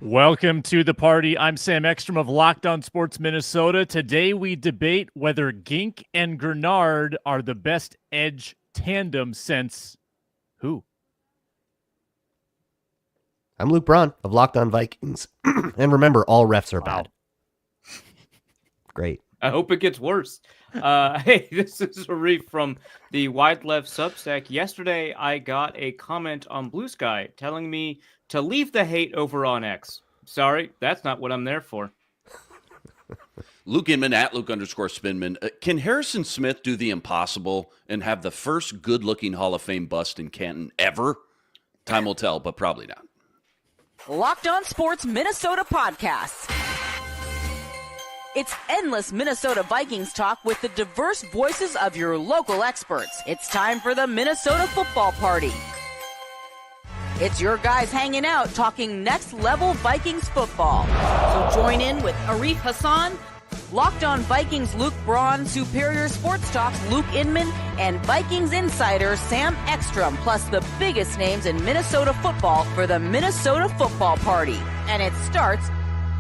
Welcome to the party. I'm Sam Ekstrom of Locked On Sports Minnesota. Today we debate whether Gink and Grenard are the best edge tandem since who? I'm Luke Braun of Locked On Vikings. And remember, all refs are bad. Great. I hope it gets worse. Hey, this is Arif from the Wide Left Substack. Yesterday, I got a comment on Blue Sky telling me to leave the hate over on X. Sorry, that's not what I'm there for. Luke Inman at Luke_Spinman. Can Harrison Smith do the impossible and have the first good-looking Hall of Fame bust in Canton ever? Time will tell, but probably not. Locked On Sports Minnesota Podcasts. It's endless Minnesota Vikings talk with the diverse voices of your local experts. It's time for the Minnesota Football Party. It's your guys hanging out talking next-level Vikings football. So join in with Arif Hassan, Locked On Vikings Luke Braun, Superior Sports Talk's Luke Inman, and Vikings insider Sam Ekstrom, plus the biggest names in Minnesota football for the Minnesota Football Party. And it starts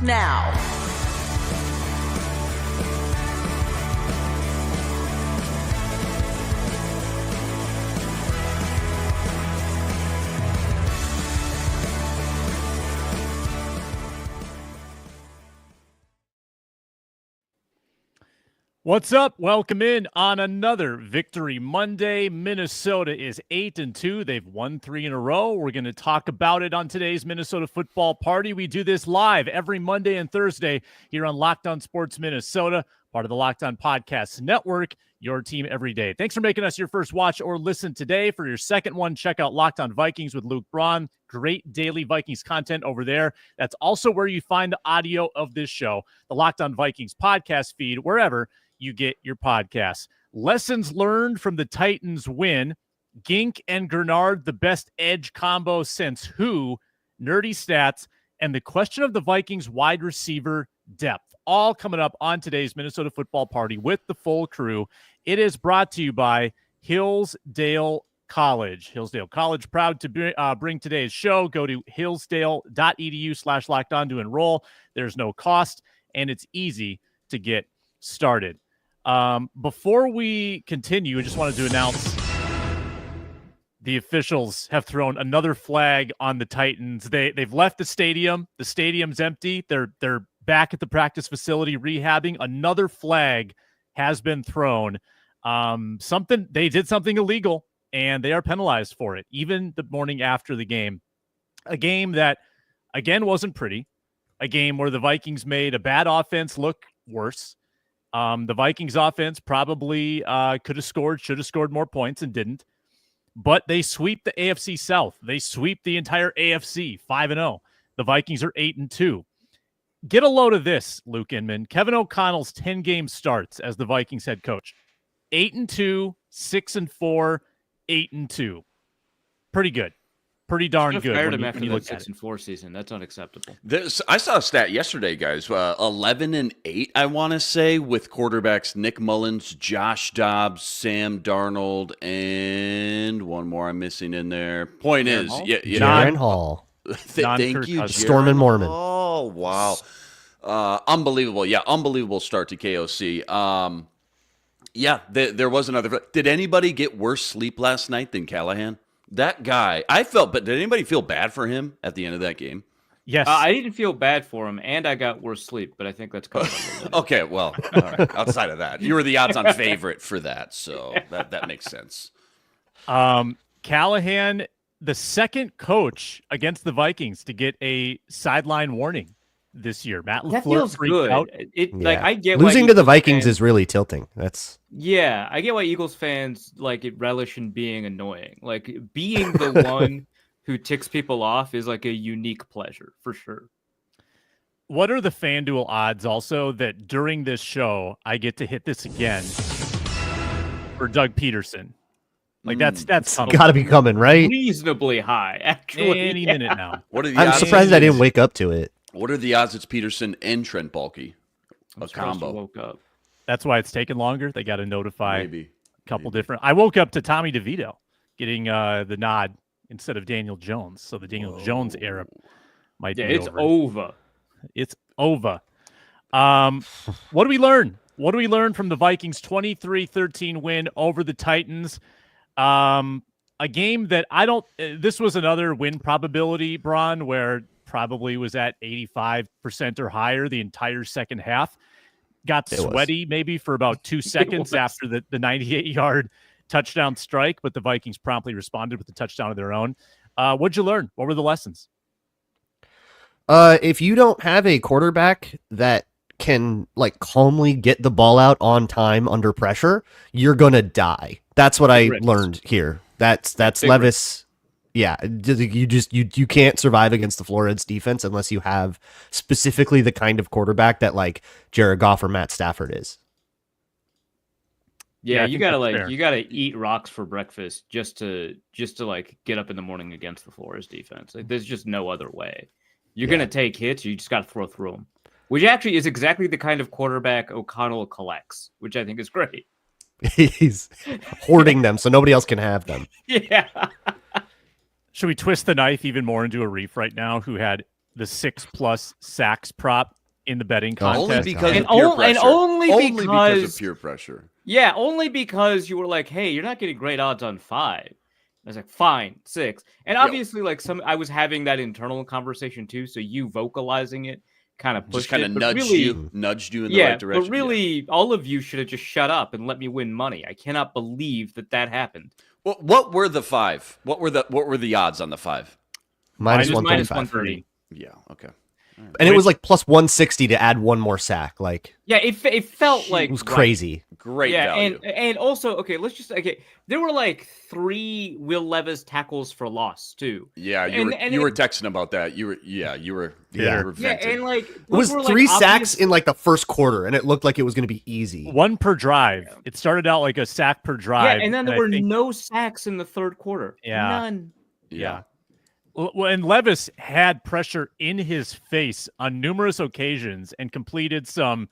now. What's up? Welcome in on another Victory Monday. Minnesota is 8-2. They've won 3 in a row. We're going to talk about it on today's Minnesota Football Party. We do this live every Monday and Thursday here on Locked On Sports Minnesota, part of the Locked On Podcast Network, your team every day. Thanks for making us your first watch or listen today. For your second one, check out Locked On Vikings with Luke Braun. Great daily Vikings content over there. That's also where you find the audio of this show, the Locked On Vikings podcast feed, wherever you get your podcasts. Lessons learned from the Titans win. Gink and Grenard, the best edge combo since who? Nerdy stats, and the question of the Vikings wide receiver depth. All coming up on today's Minnesota Football Party with the full crew. It is brought to you by Hillsdale College. Hillsdale College, proud to bring today's show. Go to hillsdale.edu/lockedon to enroll. There's no cost, and it's easy to get started. Before we continue, I just wanted to announce the officials have thrown another flag on the Titans. They've left the stadium. The stadium's empty. They're back at the practice facility rehabbing. Another flag has been thrown. They did something illegal, and they are penalized for it, even the morning after the game. A game that, again, wasn't pretty. A game where the Vikings made a bad offense look worse. The Vikings offense probably should have scored more points and didn't. But they sweep the AFC South. They sweep the entire AFC 5-0. The Vikings are 8-2. Get a load of this, Luke Inman. Kevin O'Connell's 10-game starts as the Vikings head coach. 8-2, 6-4, 8-2. Pretty good. Pretty darn good. Fired him after the 6-4 season. That's unacceptable. I saw a stat yesterday, guys. 11-8, I want to say, with quarterbacks Nick Mullins, Josh Dobbs, Sam Darnold, and one more I'm missing in there. Point Jaron is, Hall? Jaron Hall. Thank you, Storm and Mormon. Oh, wow. Unbelievable. Yeah, unbelievable start to KOC. There was another. Did anybody get worse sleep last night than Callahan? That guy, but did anybody feel bad for him at the end of that game? Yes. I didn't feel bad for him, and I got worse sleep, but I think that's covered. Okay, well, all right. Outside of that, you were the odds-on favorite for that, so that makes sense. Callahan, the second coach against the Vikings to get a sideline warning this year. Matt LaFleur that feels good. Out. I get losing to the Vikings fans, is really tilting. I get why Eagles fans relish in being annoying. Like being the one who ticks people off is like a unique pleasure for sure. What are the FanDuel odds also that during this show I get to hit this again for Doug Peterson? Like that's got to be coming, right? Reasonably high, actually. Any minute now. What are the I'm odds surprised I didn't wake up to it. What are the odds it's Peterson and Trent Baalke? A combo. Woke up. That's why it's taken longer. They got to notify Maybe. a couple different. I woke up to Tommy DeVito getting the nod instead of Daniel Jones. So the Daniel Jones era might Yeah, be it's over. over. It's over. What do we learn? What do we learn from the Vikings' 23-13 win over the Titans? A game that this was another win probability, Braun, where probably was at 85% or higher the entire second half. Got sweaty maybe for about 2 seconds after the 98-yard touchdown strike, but the Vikings promptly responded with a touchdown of their own. What'd you learn? What were the lessons? If you don't have a quarterback that can like calmly get the ball out on time under pressure, you're gonna die. That's what I learned here. That's Levis. Yeah, you can't survive against the Flores defense unless you have specifically the kind of quarterback that like Jared Goff or Matt Stafford is. Yeah, you gotta eat rocks for breakfast just to like get up in the morning against the Flores defense. Like, there's just no other way. You're gonna take hits. You just gotta throw through them, which actually is exactly the kind of quarterback O'Connell collects, which I think is great. He's hoarding them so nobody else can have them. Yeah. Should we twist the knife even more into a Reef right now, who had the 6+ sacks prop in the betting contest? Only because of peer pressure. And only because of peer pressure. Yeah, only because you were like, hey, you're not getting great odds on 5. I was like, fine, 6. And obviously, like I was having that internal conversation too, so you vocalizing it kind of pushed just nudged you in the right direction. But really, all of you should have just shut up and let me win money. I cannot believe that happened. Well, what were the 5? What were the odds on the 5? Minus minus 130. Yeah, okay. Right. And it was like plus 160 to add one more sack. Like, yeah, it felt like it was crazy. Great value. And also, there were like 3 Will Levis tackles for loss too. Yeah, you were texting about that. You were venting. And like it was 3 sacks in like the first quarter, and it looked like it was going to be easy. 1 per drive. Yeah. It started out like a sack per drive. Yeah, and then there were no sacks in the third quarter. Yeah, none. Yeah. Well, and Levis had pressure in his face on numerous occasions and completed some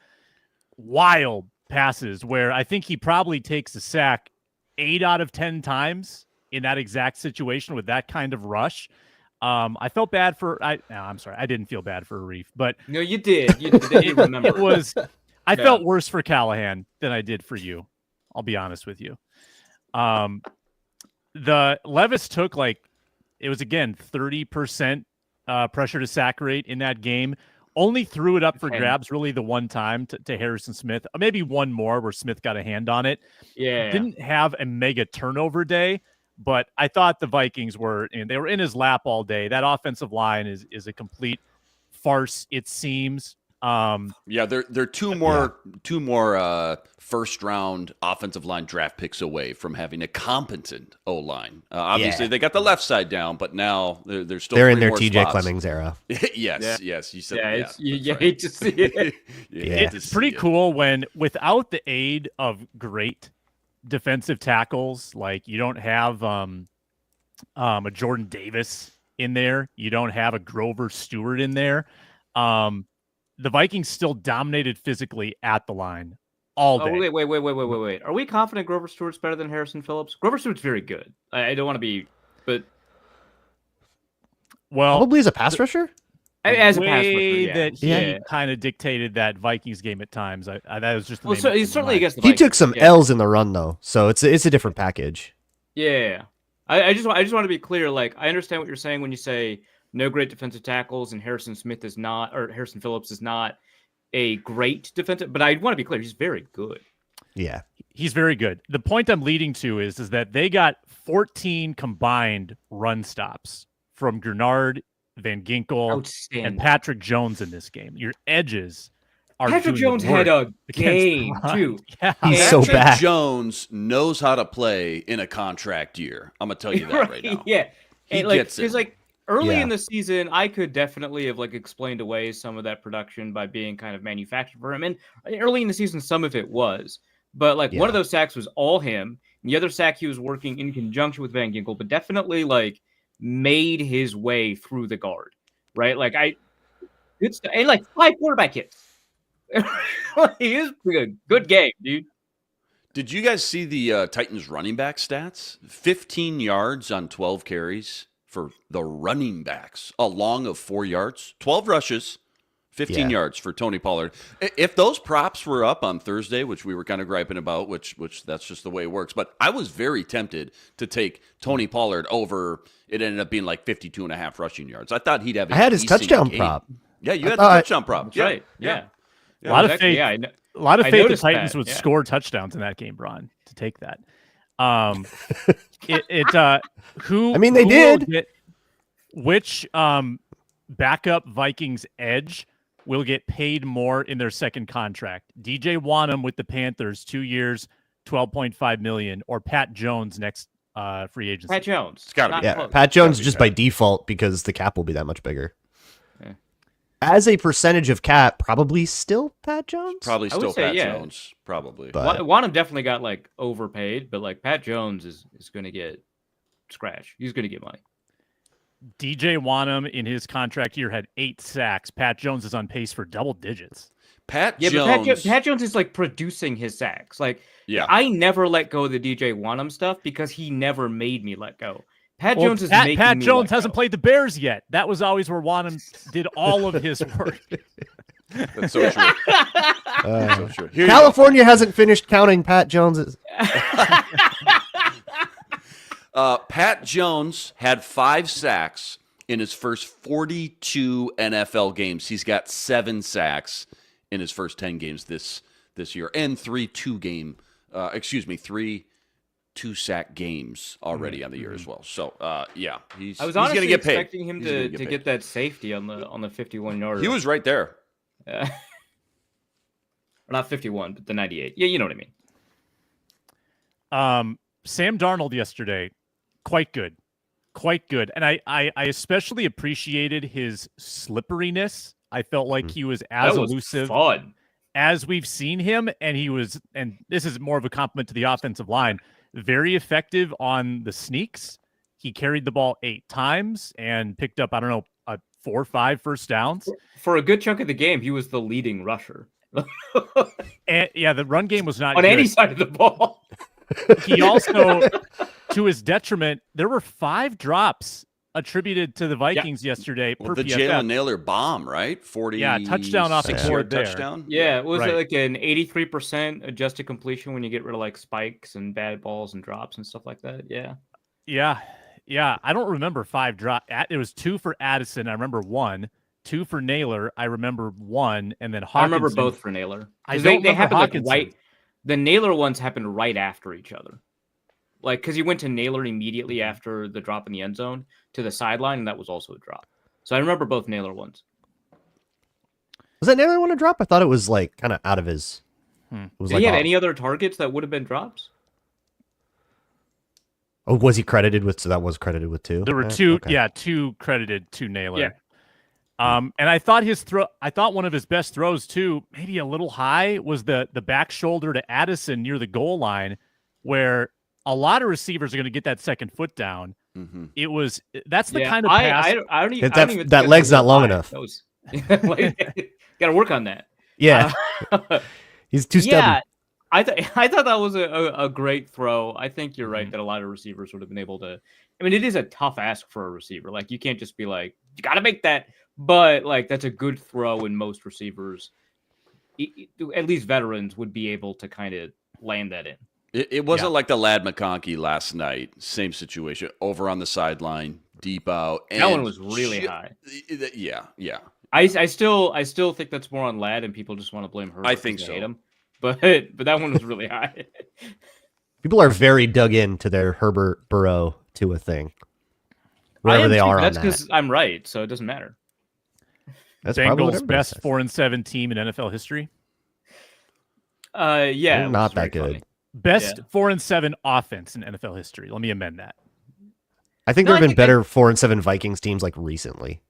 wild passes where I think he probably takes a sack 8 out of 10 times in that exact situation with that kind of rush. I felt bad for I'm sorry, I didn't feel bad for Reef, but no, you did. You did remember. It was I felt worse for Callahan than I did for you. I'll be honest with you. The Levis took it was, again, 30% pressure to sack rate in that game. Only threw it up for grabs really the one time to Harrison Smith. Maybe one more where Smith got a hand on it. Yeah. Didn't have a mega turnover day, but I thought the Vikings they were in his lap all day. That offensive line is a complete farce, it seems. They're two more first round offensive line draft picks away from having a competent O line. Obviously, they got the left side down, but now they're still in their TJ Clemmings era. Yes, you said you hate to see it. It's pretty cool when without the aid of great defensive tackles, like you don't have a Jordan Davis in there, you don't have a Grover Stewart in there. The Vikings still dominated physically at the line all day. Wait. Are we confident Grover Stewart's better than Harrison Phillips? Grover Stewart's very good. I don't want to be, but probably as a pass rusher. As a pass rusher, that he kind of dictated that Vikings game at times. That was just he's certainly against the Vikings. He took some L's in the run though, so it's a different package. Yeah, I just want to be clear. Like, I understand what you're saying when you say no great defensive tackles, and Harrison Phillips is not a great defensive, but I want to be clear, he's very good. Yeah. He's very good. The point I'm leading to is that they got 14 combined run stops from Gernard, Van Ginkel, and Patrick Jones in this game. Your edges are Patrick Jones had a game, too. Yeah. He's so bad. Patrick Jones knows how to play in a contract year. I'm going to tell you that right now. Yeah. He gets it. Like, early in the season, I could definitely have explained away some of that production by being kind of manufactured for him. And early in the season, some of it was. But one of those sacks was all him. And the other sack he was working in conjunction with Van Ginkel, but definitely made his way through the guard. Right? And 5 quarterback hits. He is a good game, dude. Did you guys see the Titans running back stats? 15 yards on 12 carries. for the running backs, a long of 4 yards, 12 rushes, 15 yards for Tony Pollard. If those props were up on Thursday, which we were kind of griping about, which that's just the way it works, but I was very tempted to take Tony Pollard over. It ended up being like 52 and a half rushing yards. I thought he'd have. I had his touchdown prop. Yeah, you had the touchdown prop. That's right. Yeah. A lot of faith. Yeah, a lot of I faith the noticed Titans that, would yeah. score touchdowns in that game, Bron, to take that. Who? I mean, they who will did. get- which backup Vikings edge will get paid more in their second contract? DJ Wanham with the Panthers, 2 years, $12.5 million, or Pat Jones next free agency? Pat Jones. It's gotta be. Not Yeah, close. Pat Jones be just Pat. by default because the cap will be that much bigger. Yeah. As a percentage of cap, probably still Pat Jones. Probably I would still say, Pat yeah. Jones. Probably. But- Wanham definitely got like overpaid, but like Pat Jones is going to get scratch. He's going to get money. DJ Wanham in his contract year had 8 sacks. Pat Jones is on pace for double digits. Pat Yeah, Jones. but Pat Jones is like producing his sacks. Like, Yeah. I never let go of the DJ Wanham stuff because he never made me let go. Pat Well, Jones is Pat, making Pat me Jones let hasn't go. played the Bears yet. That was always where Wanham did all of his work. That's so true. That's so true. Here you go. California hasn't finished counting Pat Jones's. Pat Jones had 5 sacks in his first 42 NFL games. He's got 7 sacks in his first 10 games this year, and 3 2-sack games already on the year as well. So, yeah, he's I was going honestly to get paid. expecting him He's gonna to paid. get that safety on the 51-yarder. He was right there. Or not 51, but the 98. Yeah, you know what I mean. Sam Darnold yesterday, quite good. And I especially appreciated his slipperiness. I felt like he was as That was elusive fun. as we've seen him, and this is more of a compliment to the offensive line, very effective on the sneaks. He carried the ball 8 times and picked up, 4 or 5 first downs. For a good chunk of the game, he was the leading rusher. And yeah, the run game was not On good. any side of the ball. He also, to his detriment, there were 5 drops attributed to the Vikings yesterday Well, per the PFF. Jalen Naylor bomb, right? 40. Yeah, touchdown off the board there. touchdown. Yeah, it was Right. like an 83% adjusted completion when you get rid of like spikes and bad balls and drops and stuff like that. Yeah. Yeah. I don't remember 5 drop. It was 2 for Addison. I remember 1. 2 for Naylor. I remember 1, and then Hawkinson. I remember both for Naylor. I 'Cause don't they remember happened like Hawkinson. right. The Naylor ones happened right after each other. Like, because he went to Naylor immediately after the drop in the end zone to the sideline, and that was also a drop. So I remember both Naylor ones. Was that Naylor one a drop? I thought it was like kind of out of his. It was Did like he have off. any other targets that would have been drops? Oh, was he credited with? So that was credited with 2. There were 2. Okay. Yeah, 2 credited to Naylor. Yeah. And I thought one of his best throws too, maybe a little high, was the back shoulder to Addison near the goal line, where a lot of receivers are going to get that second foot down. Mm-hmm. That's the kind of pass. I don't even. That- I don't even that think leg's that's not long high. enough. That was got to work on that. Yeah, he's too stubby. Yeah, I thought that was a great throw. I think you're Mm-hmm. right that a lot of receivers would have been able to. I mean, it is a tough ask for a receiver. Like, you can't just be like, you got to make that. But like, that's a good throw, and most receivers, at least veterans, would be able to kind of land that in. It wasn't like the Lad McConkey last night. Same situation. Over on the sideline, deep out. And That one was really high. Yeah. I still think that's more on Ladd, and people just want to blame Herbert. I think 'cause they so. hate him. But that one was really high. People are very dug into their Herbert Burrow to a thing. I Wherever am they too, are but on that's that. because I'm right, so it doesn't matter. That's probably what Bengals everybody best says. 4-7 team in NFL history. Yeah, They're which not is very that good. funny. Best 4-7 offense in NFL history. Let me amend that. I think No, there I have been think better 4-7 Vikings teams like recently.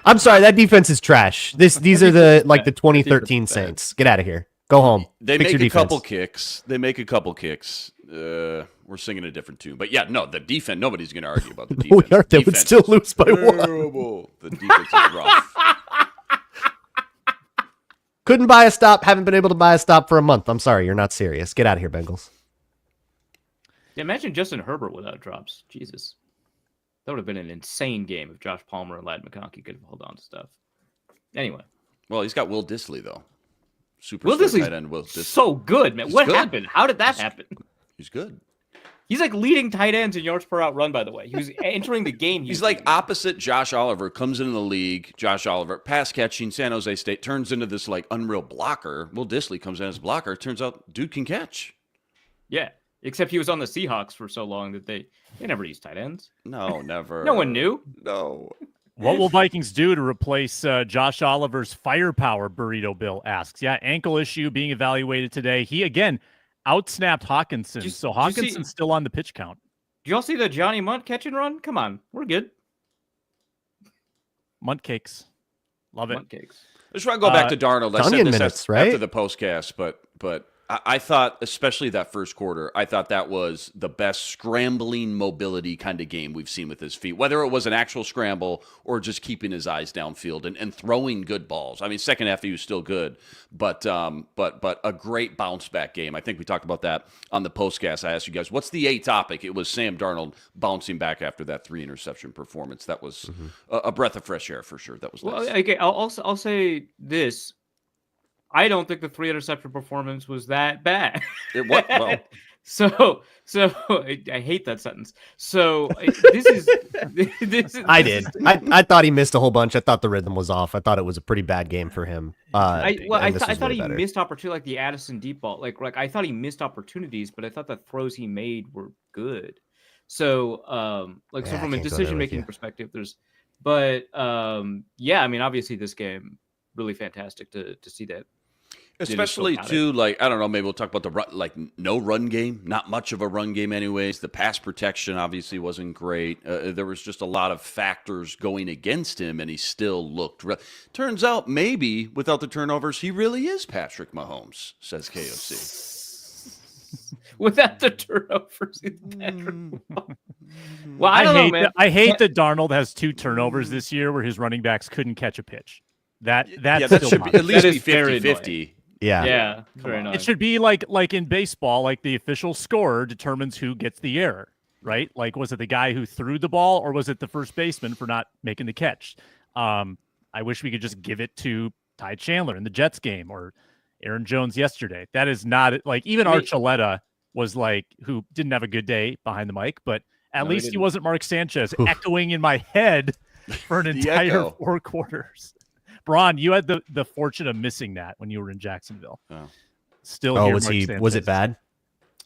I'm sorry, that defense is trash. These are the 2013 defense is bad. Saints. Get out of here. Go home. They Fix make your a couple defense. kicks. We're singing a different tune. But yeah, no, the defense, nobody's going to argue about the No, we defense. aren't. They would Defense still is lose by 1. terrible. The defense is rough. Couldn't buy a stop. Haven't been able to buy a stop for a month. I'm sorry. You're not serious. Get out of here, Bengals. Imagine Justin Herbert without drops. Jesus. That would have been an insane game if Josh Palmer and Ladd McConkey could have held on to stuff. Anyway. Well, he's got Will Dissly, though. Will Superstar tight end Dissly's Will Dissly. so good, man. What happened? How did that happen? He's good. He's like leading tight ends in yards per out run, by the way. He was entering the game. He's like opposite Josh Oliver, comes into the league. Josh Oliver, pass catching, San Jose State, turns into this like unreal blocker. Will Dissly comes in as blocker. Turns out dude can catch. Yeah, except he was on the Seahawks for so long that they never used tight ends. No, never. No one knew. No. What will Vikings do to replace Josh Oliver's firepower? Burrito Bill asks. Yeah, ankle issue being evaluated today. He, again, outsnapped Hawkinson. So Hawkinson's still on the pitch count. Do y'all see the Johnny Munt catch and run? Come on. We're good. Munt cakes. Love it. Munt cakes. I just want to go back to Darnold. I said this minutes, right? after the postcast, but I thought, especially that first quarter, I thought that was the best scrambling mobility kind of game we've seen with his feet, whether it was an actual scramble or just keeping his eyes downfield and throwing good balls. I mean, second half he was still good, but a great bounce back game. I think we talked about that on the postcast. I asked you guys, what's the A topic? It was Sam Darnold bouncing back after that 3 interception performance. That was a breath of fresh air for sure. That was nice. Well, okay, I'll say this. I don't think the 3 interception performance was that bad. What? Well, so I hate that sentence. So this is. I did. I thought he missed a whole bunch. I thought the rhythm was off. I thought it was a pretty bad game for him. I thought he missed opportunity, like the Addison deep ball. Like I thought he missed opportunities, but I thought the throws he made were good. So so from a decision making perspective, yeah, I mean, obviously this game really fantastic to see that. Especially too, like, I don't know, maybe we'll talk about the run, like no run game, not much of a run game anyways. The pass protection obviously wasn't great. There was just a lot of factors going against him, and he still looked. Turns out maybe without the turnovers, he really is Patrick Mahomes, says KOC. Without the turnovers, he's Patrick Mahomes. Well, I don't know, man. I hate that Darnold has 2 turnovers this year where his running backs couldn't catch a pitch. That should be, at least be 50-50. Yeah, very nice. It should be like in baseball, like the official scorer determines who gets the error, right? Like, was it the guy who threw the ball, or was it the first baseman for not making the catch? I wish we could just give it to Ty Chandler in the Jets game or Aaron Jones yesterday. That is not like, even Archuleta was like, who didn't have a good day behind the mic, but at least he wasn't Mark Sanchez echoing in my head for an entire 4 quarters. Braun, you had the fortune of missing that when you were in Jacksonville. Oh. Still, was it bad?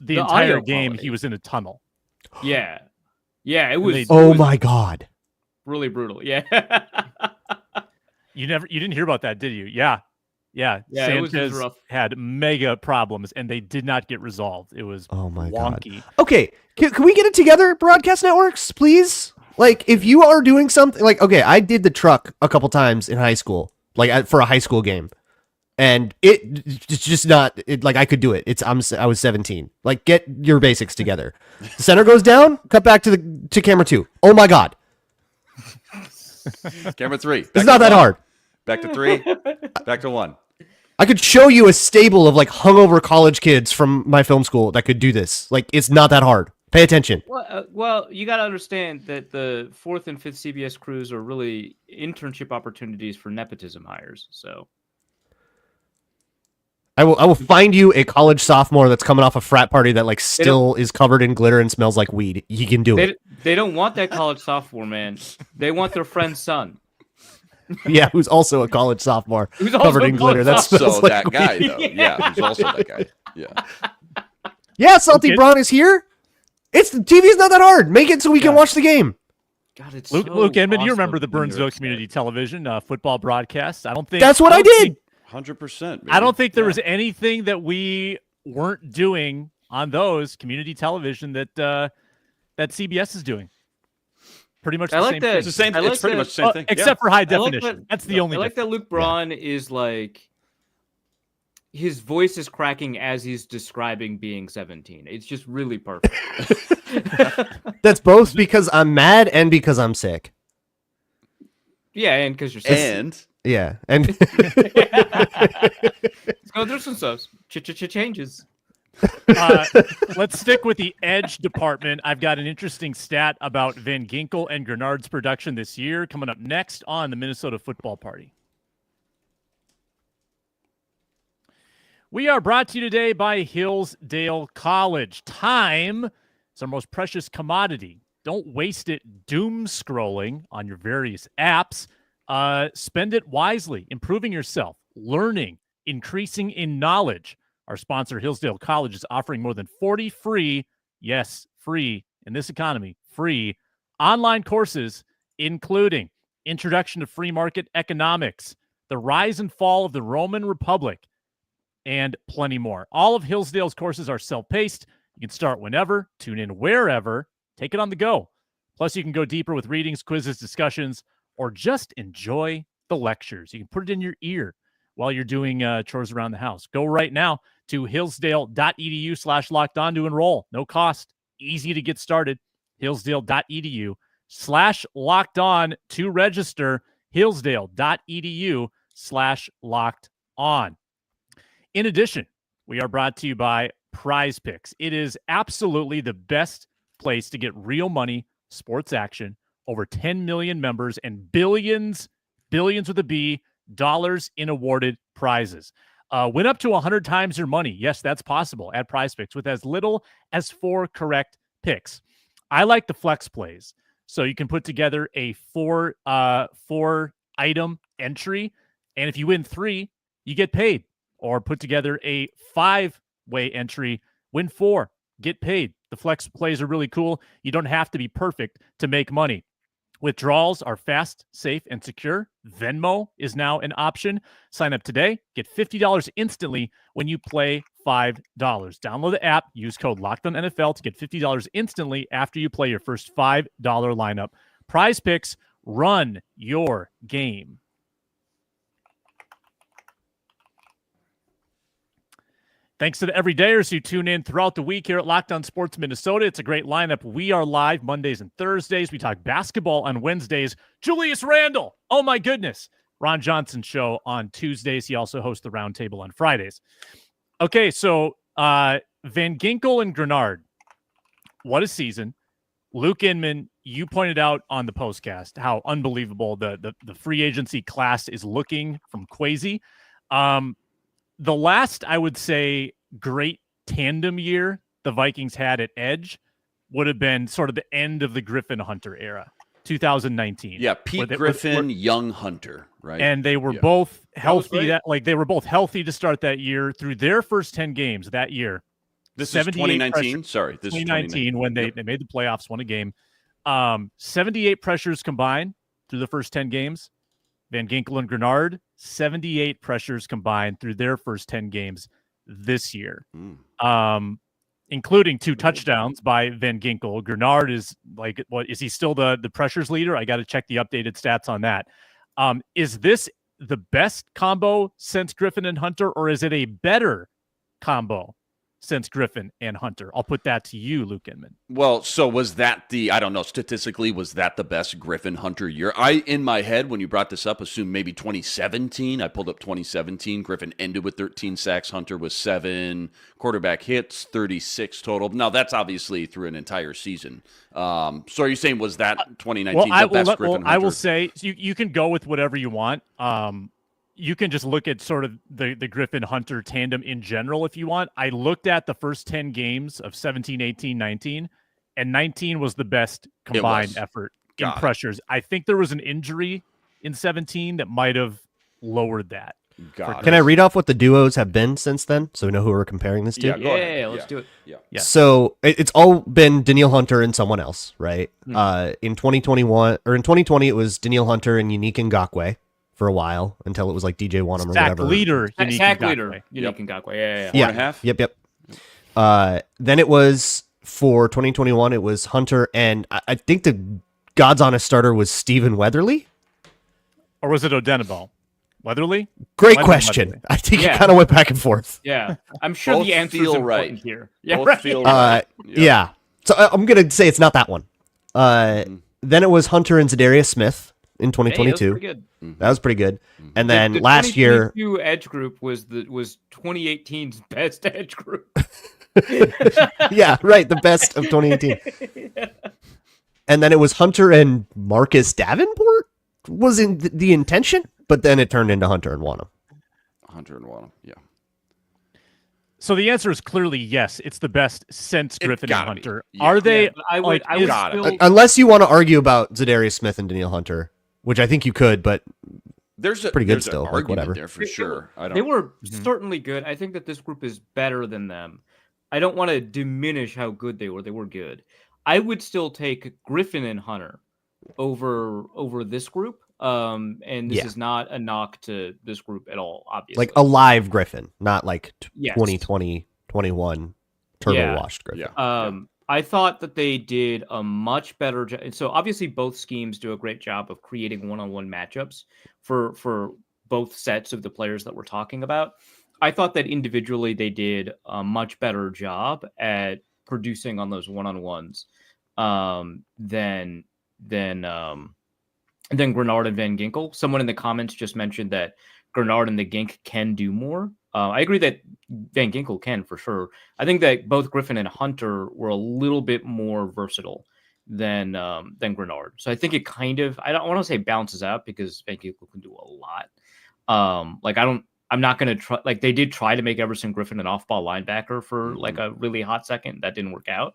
The entire game, quality. He was in a tunnel. Yeah, it was. My God, really brutal. Yeah, you didn't hear about that, did you? Yeah. Sanchez had mega problems, and they did not get resolved. It was wonky. God. Okay, can we get it together, broadcast networks, please? Like, if you are doing something, like, okay, I did the truck a couple times in high school, like for a high school game, and it's just not like I could do it. I was 17. Like, get your basics together. The center goes down. Cut back to camera 2. Oh my God, camera 3. It's not that hard. Back to 3. Back to 1. I could show you a stable of like hungover college kids from my film school that could do this. Like, it's not that hard. Pay attention. Well, you got to understand that the 4th and 5th CBS crews are really internship opportunities for nepotism hires. So, I will find you a college sophomore that's coming off a frat party that like still is covered in glitter and smells like weed. He can do it. They don't want that college sophomore, man. They want their friend's son. Yeah, who's also a college sophomore covered in glitter. That smells like that guy, though. Yeah, who's also that guy. Yeah, Salty Braun is here. The TV's not that hard. Make it so we can watch the game. God, it's Luke Inman, you remember the Burnsville Community Television football broadcast? I don't think that's what I did. 100%. I don't think there was anything that we weren't doing on those community television that CBS is doing. Pretty much the same thing. It's the same. It's pretty much the same thing, except for high definition. That's the only. I like that Luke Braun is like. His voice is cracking as he's describing being 17. It's just really perfect. That's both because I'm mad and because I'm sick. Yeah, and because you're sick. And let's go through some stuff. Changes. Let's stick with the edge department. I've got an interesting stat about Van Ginkel and Grenard's production this year coming up next on the Minnesota Football Party. We are brought to you today by Hillsdale College. Time is our most precious commodity. Don't waste it doom scrolling on your various apps. Spend it wisely, improving yourself, learning, increasing in knowledge. Our sponsor, Hillsdale College, is offering more than 40 free, yes, free in this economy, free online courses, including Introduction to Free Market Economics, The Rise and Fall of the Roman Republic, and plenty more. All of Hillsdale's courses are self-paced. You can start whenever, tune in wherever, take it on the go. Plus, you can go deeper with readings, quizzes, discussions, or just enjoy the lectures. You can put it in your ear while you're doing chores around the house. Go right now to hillsdale.edu/lockedon to enroll. No cost. Easy to get started. Hillsdale.edu/lockedon to register. Hillsdale.edu/lockedon. In addition, we are brought to you by Prize Picks. It is absolutely the best place to get real money, sports action, over 10 million members, and billions with a B, dollars in awarded prizes. Win up to 100 times your money. Yes, that's possible at Prize Picks with as little as 4 correct picks. I like the flex plays. So you can put together a four item entry, and if you win 3, you get paid. Or put together a 5-way entry, win 4, get paid. The flex plays are really cool. You don't have to be perfect to make money. Withdrawals are fast, safe, and secure. Venmo is now an option. Sign up today. Get $50 instantly when you play $5. Download the app. Use code LOCKEDONNFL to get $50 instantly after you play your first $5 lineup. Prize Picks, run your game. Thanks to the everydayers who tune in throughout the week here at Locked On Sports Minnesota. It's a great lineup. We are live Mondays and Thursdays. We talk basketball on Wednesdays. Julius Randle, oh my goodness. Ron Johnson show on Tuesdays. He also hosts the Roundtable on Fridays. Okay, so Van Ginkel and Grenard, what a season. Luke Inman, you pointed out on the postcast how unbelievable the free agency class is looking from Kwesi. The last, I would say, great tandem year the Vikings had at edge would have been sort of the end of the Griffin Hunter era, 2019. Yeah, Pete Griffin, young Hunter, right? And they were both healthy. They were both healthy to start that year through their first 10 games that year. This is 2019. Sorry, this 2019 is 2019 when they made the playoffs, won a game. 78 pressures combined through the first 10 games. Van Ginkel and Grenard, 78 pressures combined through their first 10 games this year, including 2 touchdowns by Van Ginkel. Grenard is is he still the pressures leader? I got to check the updated stats on that. Is this the best combo since Griffin and Hunter, or is it a better combo since Griffin and Hunter? I'll put that to you, Luke Inman. Well, so was that I don't know, statistically, was that the best Griffin Hunter year? In my head, when you brought this up, assumed maybe 2017. I pulled up 2017. Griffin ended with 13 sacks. Hunter was 7 quarterback hits, 36 total. Now, that's obviously through an entire season. So are you saying, was that 2019 the best Griffin Hunter? I will say, you can go with whatever you want. You can just look at sort of the Griffin Hunter tandem in general if you want. I looked at the first 10 games of 17, 18, 19, and 19 was the best combined effort in pressures. I think there was an injury in 17 that might have lowered that. Can I read off what the duos have been since then so we know who we're comparing this to? Yeah, let's do it. Yeah. So it's all been Danielle Hunter and someone else, right? In 2021 or in 2020, it was Danielle Hunter and Unique Ngakoue for a while until it was like DJ Wanham or whatever. Sack leader, Unique Ngakoue. Yeah. 4.5. Yep. Then it was for 2021. It was Hunter, and I think the God's honest starter was Stephen Weatherly, or was it Odenabo? Weatherly? Great question. Weatherly. I think it kind of went back and forth. Yeah, I'm sure the answer is important here. Yeah, both feel right. Yeah. So I'm gonna say it's not that one. Then it was Hunter and Zadarius Smith in 2022. Hey, that was pretty good. And then the last year, 2022 edge group was 2018's best edge group. Yeah, right. The best of 2018. And then it was Hunter and Marcus Davenport was in the intention, but then it turned into Hunter and Wanham. Hunter and Wanham, yeah. So the answer is clearly yes. It's the best since Griffin and Hunter. Yeah. Are they? I would still... Unless you want to argue about Zadarius Smith and Daniil Hunter, which I think you could, but there's pretty good an still. Like argument whatever. there for sure. They were certainly good. I think that this group is better than them. I don't want to diminish how good they were. They were good. I would still take Griffin and Hunter over this group. And this is not a knock to this group at all, obviously. Like a live Griffin, not like Yes. 2020, 21 turbo washed Griffin. I thought that they did a much better job. So obviously both schemes do a great job of creating one-on-one matchups for both sets of the players that we're talking about. I thought that individually they did a much better job at producing on those one-on-ones than Grenard and Van Ginkel. Someone in the comments just mentioned that Grenard and the Gink can do more. I agree that Van Ginkel can for sure. I think that both Griffin and Hunter were a little bit more versatile than Grenard. So I think it kind of, I don't want to say bounces out because Van Ginkel can do a lot. I'm not going to try, like they did try to make Everson Griffin an off-ball linebacker for like a really hot second. That didn't work out.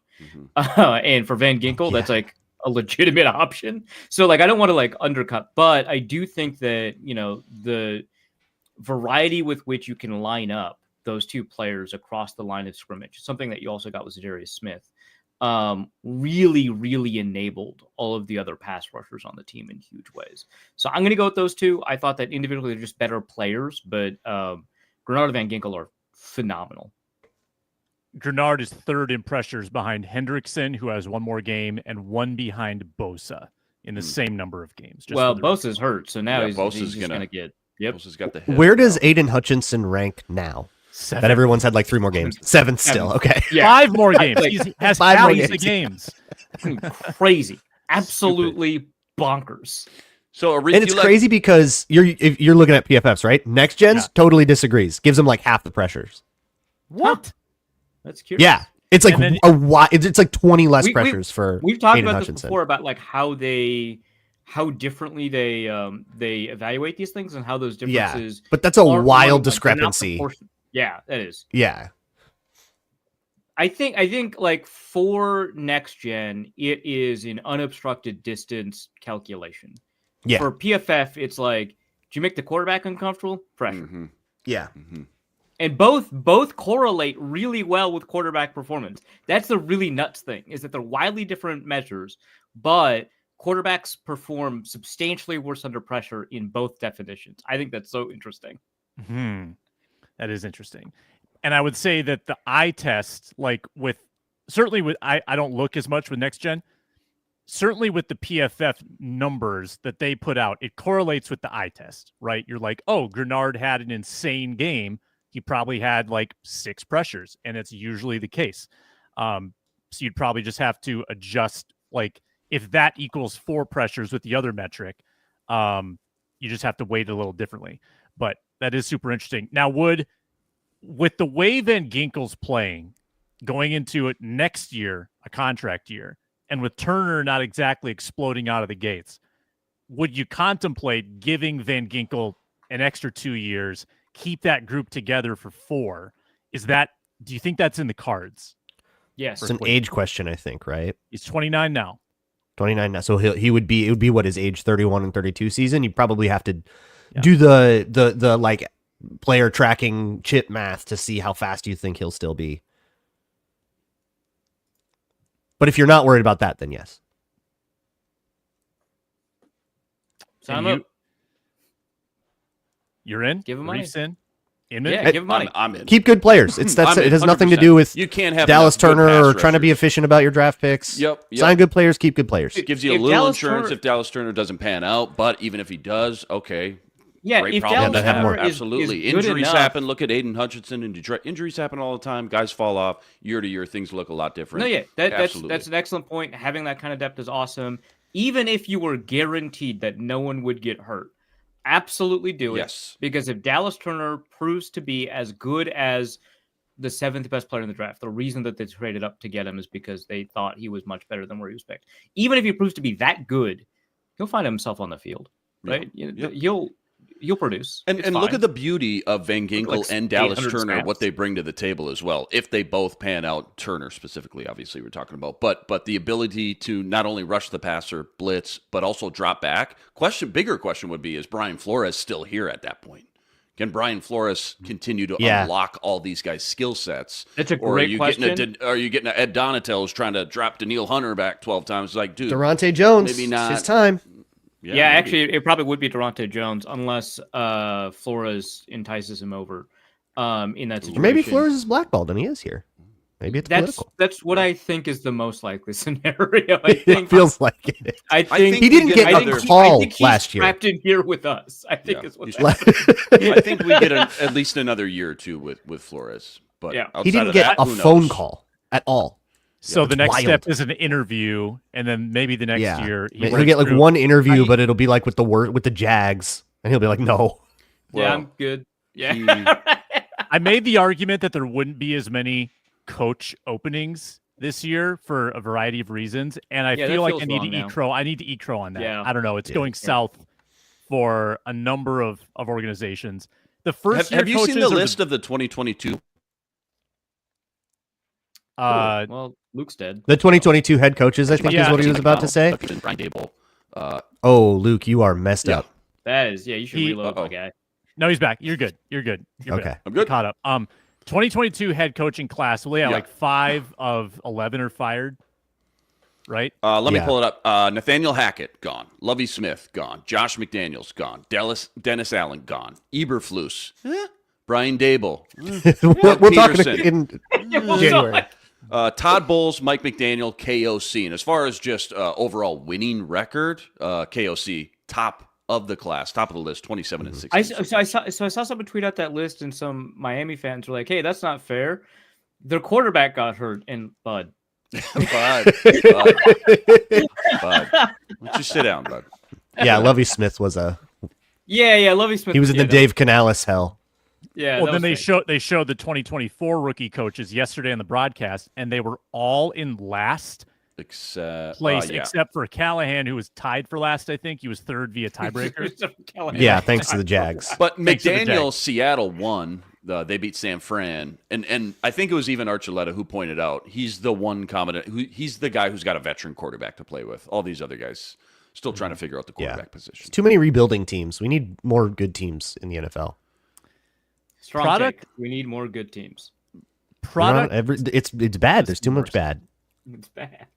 And for Van Ginkel, that's like a legitimate option. So like, I don't want to like undercut, but I do think that, you know, the variety with which you can line up those two players across the line of scrimmage, something that you also got with Zadarius Smith, really enabled all of the other pass rushers on the team in huge ways. So I'm going to go with those two. I thought that individually they're just better players, but Grenard and Van Ginkel are phenomenal. Grenard is third in pressures behind Hendrickson, who has one more game, and one behind Bosa in the same number of games. Well, Bosa's hurt, so now he's just going to get... Yep. Bosa's got the head. Where does Aiden Hutchinson rank now? 7. That everyone's had like 3 more games. 7 still. Okay. Yeah. 5 more games. He has 5 more the games. Crazy. Absolutely bonkers. So and it's crazy because you're looking at PFFs, right? Next Gens totally disagrees. Gives them like half the pressures. What? That's curious. Yeah. It's like it's like 20 less pressures for We've talked Aiden about Hutchinson. this before about like how differently they evaluate these things and how those differences. But that's a wild discrepancy. Yeah, that is. Yeah. I think like for next gen, it is an unobstructed distance calculation. Yeah. For PFF, it's like, do you make the quarterback uncomfortable? Pressure. Yeah. And both correlate really well with quarterback performance. That's the really nuts thing, is that they're wildly different measures, but quarterbacks perform substantially worse under pressure in both definitions. I think that's so interesting. That is interesting. And I would say that the eye test, like I don't look as much with next gen. Certainly with the PFF numbers that they put out, it correlates with the eye test, right? You're like, oh, Grenard had an insane game. He probably had like 6 pressures, and it's usually the case. So you'd probably just have to adjust, like if that equals 4 pressures with the other metric, you just have to weight it a little differently. But that is super interesting. Now, with the way Van Ginkel's playing, going into it next year, a contract year, and with Turner not exactly exploding out of the gates, would you contemplate giving Van Ginkel an extra 2 years, keep that group together for 4? Do you think that's in the cards? Yes. It's an age question, I think, right? He's 29 now. 29 now. So it would be what, his age 31 and 32 season? You probably have to do the like player tracking chip math to see how fast you think he'll still be. But if you're not worried about that, then yes. You're in? Give him money. In? Yeah, give him money. I'm in. Keep good players. It has nothing to do with you can't have Dallas Turner or rushers. trying to be efficient about your draft picks. Yep. Sign good players, keep good players. It gives you a little insurance if Dallas Turner doesn't pan out, but even if he does, okay. Yeah, great if problem Dallas to have. Turner Absolutely. is good Injuries enough. happen. Look at Aiden Hutchinson in Detroit. Injuries happen all the time. Guys fall off. Year to year, things look a lot different. No, yeah, that's an excellent point. Having that kind of depth is awesome. Even if you were guaranteed that no one would get hurt, absolutely do it. Yes. Because if Dallas Turner proves to be as good as the seventh best player in the draft. The reason that they traded up to get him is because they thought he was much better than where he was picked. Even if he proves to be that good, he'll find himself on the field, right? Yeah. You'll produce. And look at the beauty of Van Ginkel and Dallas Turner, snaps. what they bring to the table as well. If they both pan out, Turner specifically, obviously we're talking about, but the ability to not only rush the passer, blitz, but also drop back. Bigger question would be, is Brian Flores still here at that point? Can Brian Flores continue to unlock all these guys' skill sets? That's a great question. Are you getting Ed Donatel who's trying to drop Daniil Hunter back 12 times? It's like, dude, Durante Jones, maybe not. it's his time. Yeah, actually, it probably would be Durante Jones unless Flores entices him over in that situation. Or maybe Flores is blackballed and he is here. Maybe it's political. That's what I think is the most likely scenario. I think it feels like it. I think he didn't get a call last year. Trapped in here with us. I think is what's I think we get at least another year or two with Flores. But he didn't get a phone call at all. So the next step is an interview, and then maybe the next year he'll get like one interview, but it'll be like with the Jags, and he'll be like, "No, yeah, I'm good." Yeah, I made the argument that there wouldn't be as many coach openings this year for a variety of reasons, and I feel like I need to eat crow. I need to eat crow on that. Yeah. I don't know. It's going south for a number of organizations. The first have you seen the list of the 2022? Well, Luke's dead. The 2022 head coaches, I think, is what he was about to say. Brian Dable. Luke, you are messed up. That is, you should reload my guy. No, he's back. You're good. You're good. Okay. I'm good. Caught up. 2022 head coaching class. Well, like 5 of 11 are fired, right? Let me pull it up. Nathaniel Hackett, gone. Lovie Smith, gone. Josh McDaniels, gone. Dennis Allen, gone. Eberflus, Brian Dable. We're talking in January. Todd Bowles, Mike McDaniel, KOC. And as far as just overall winning record, KOC, top of the class, top of the list, 27 and 6. I saw someone tweet out that list, and some Miami fans were like, "Hey, that's not fair. Their quarterback got hurt." And Bud. Bud. Why don't you sit down, Bud? Yeah, Lovie Smith was a. Yeah, Lovie Smith. He was in the Dave Canales hell. Yeah. Well, then they showed the 2024 rookie coaches yesterday on the broadcast, and they were all in last place except for Callahan, who was tied for last. I think he was third via tiebreaker. Yeah, thanks to the Jags. But McDaniel, Seattle won. They beat San Fran, and I think it was even Archuleta who pointed out he's the one competent. He's the guy who's got a veteran quarterback to play with. All these other guys still trying to figure out the quarterback position. It's too many rebuilding teams. We need more good teams in the NFL. Strong take. We need more good teams. It's bad. There's too much bad. It's bad.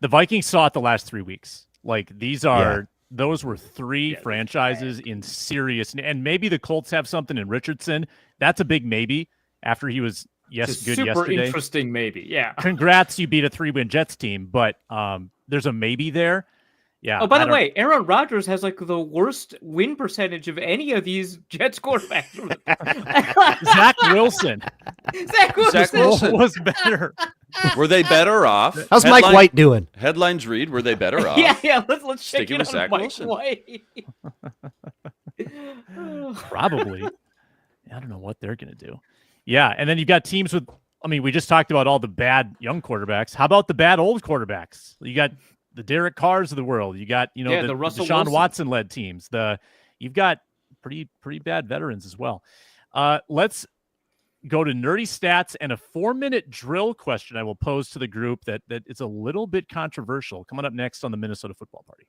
The Vikings saw it the last 3 weeks. Like those were 3 franchises in serious, and maybe the Colts have something in Richardson. That's a big maybe after he was good super yesterday. Interesting maybe. Yeah. Congrats, you beat a 3-win Jets team, but there's a maybe there. Yeah. Oh, by the way, Aaron Rodgers has like the worst win percentage of any of these Jets quarterbacks. Zach Wilson. Zach Wilson was better. Were they better off? How's Mike White doing? Headlines read, were they better off? Yeah. Let's check Sticking in with on Zach Mike Wilson. White. Probably. I don't know what they're going to do. Yeah, and then you've got teams with. I mean, we just talked about all the bad young quarterbacks. How about the bad old quarterbacks? You got the Derek Carrs of the world. You got the Deshaun Watson led teams. You've got pretty bad veterans as well. Let's go to nerdy stats and a 4-minute drill question I will pose to the group that is a little bit controversial. Coming up next on the Minnesota Football Party.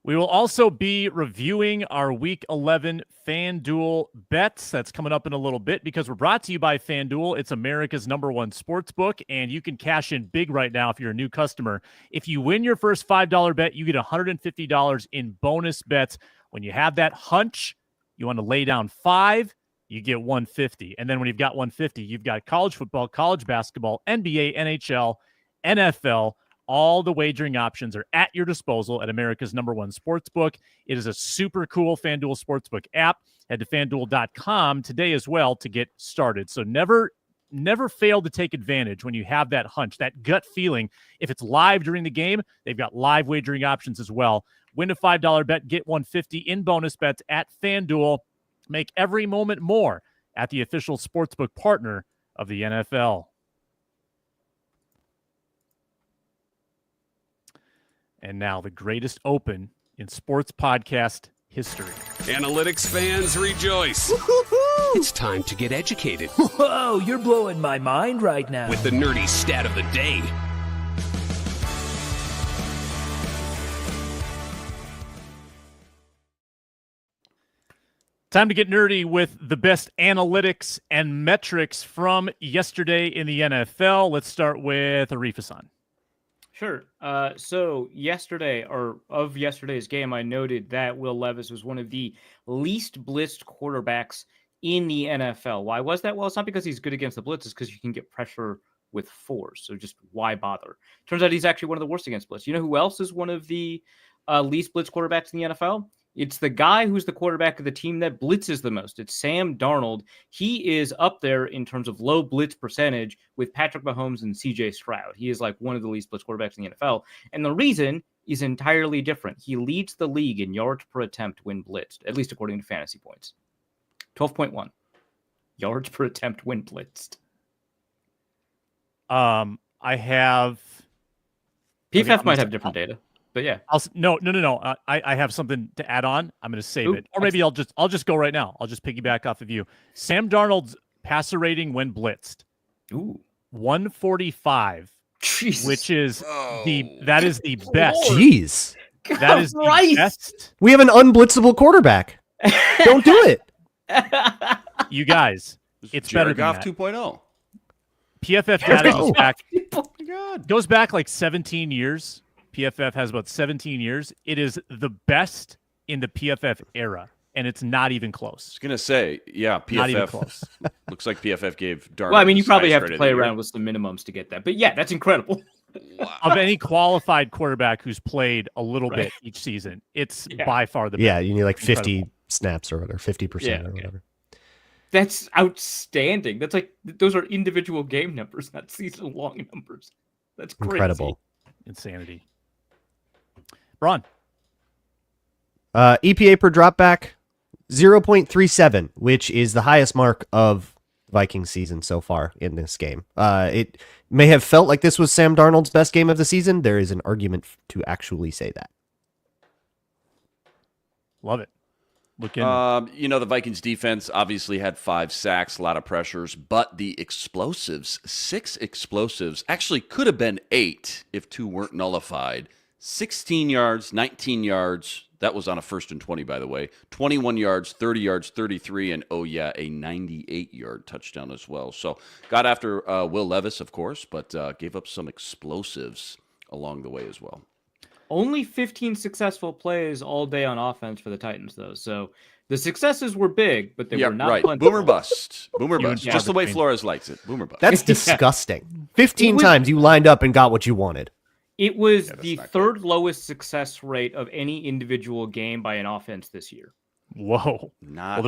We will also be reviewing our Week 11 FanDuel bets. That's coming up in a little bit because we're brought to you by FanDuel. It's America's #1 sports book, and you can cash in big right now if you're a new customer. If you win your first $5 bet, you get $150 in bonus bets. When you have that hunch, you want to lay down 5, you get $150. And then when you've got $150, you've got college football, college basketball, NBA, NHL, NFL. All the wagering options are at your disposal at America's #1 sportsbook. It is a super cool FanDuel Sportsbook app. Head to FanDuel.com today as well to get started. So never fail to take advantage when you have that hunch, that gut feeling. If it's live during the game, they've got live wagering options as well. Win a $5 bet, get $150 in bonus bets at FanDuel. Make every moment more at the official sportsbook partner of the NFL. And now the greatest open in sports podcast history. Analytics fans rejoice. It's time to get educated. Whoa, you're blowing my mind right now. With the nerdy stat of the day. Time to get nerdy with the best analytics and metrics from yesterday in the NFL. Let's start with Arif-Hassan. Sure. So yesterday's game, I noted that Will Levis was one of the least blitzed quarterbacks in the NFL. Why was that? Well, it's not because he's good against the blitz. It's because you can get pressure with force. So just why bother? Turns out he's actually one of the worst against blitz. You know who else is one of the least blitzed quarterbacks in the NFL? It's the guy who's the quarterback of the team that blitzes the most. It's Sam Darnold. He is up there in terms of low blitz percentage with Patrick Mahomes and CJ Stroud. He is like one of the least blitz quarterbacks in the NFL. And the reason is entirely different. He leads the league in yards per attempt when blitzed, at least according to fantasy points. 12.1 yards per attempt when blitzed. I have PFF might have different data. But yeah, No. I have something to add on. I'm going to save it, or maybe I'll just go right now. I'll just piggyback off of you. Sam Darnold's passer rating when blitzed, 145, Jesus. which is that is the best. Jeez, that is the best. We have an unblitzable quarterback. Don't do it. You guys, it's better than Goff that. 2.0. PFF data Oh my God. goes back like 17 years. PFF has about 17 years. It is the best in the PFF era, and it's not even close. I was going to say, yeah, Not even PFF close. looks like PFF gave Darnold. Well, I mean, you his probably highest have to grade play of the year. around with some minimums to get that. But yeah, that's incredible. Of any qualified quarterback who's played a little bit each season, it's by far the best. Yeah, you need like 50 Incredible. snaps or whatever, 50% or whatever. That's outstanding. That's like those are individual game numbers, not season-long numbers. That's crazy. Incredible. Insanity. Braun. EPA per dropback, 0.37, which is the highest mark of Vikings season so far in this game. It may have felt like this was Sam Darnold's best game of the season. There is an argument to actually say that. Love it. Look in. The Vikings defense obviously had 5 sacks, a lot of pressures, but the explosives, 6 explosives, actually could have been 8 if 2 weren't nullified. 16 yards, 19 yards. That was on a 1st and 20, by the way. 21 yards, 30 yards, 33, and a 98-yard touchdown as well. So got after Will Levis, of course, but gave up some explosives along the way as well. Only 15 successful plays all day on offense for the Titans, though. So the successes were big, but they were not right. plentiful. Boomer bust. Boomer bust. Yeah. Just the way Flores likes it. Boomer bust. That's disgusting. 15 times you lined up and got what you wanted. It was the third lowest success rate of any individual game by an offense this year. Whoa. Not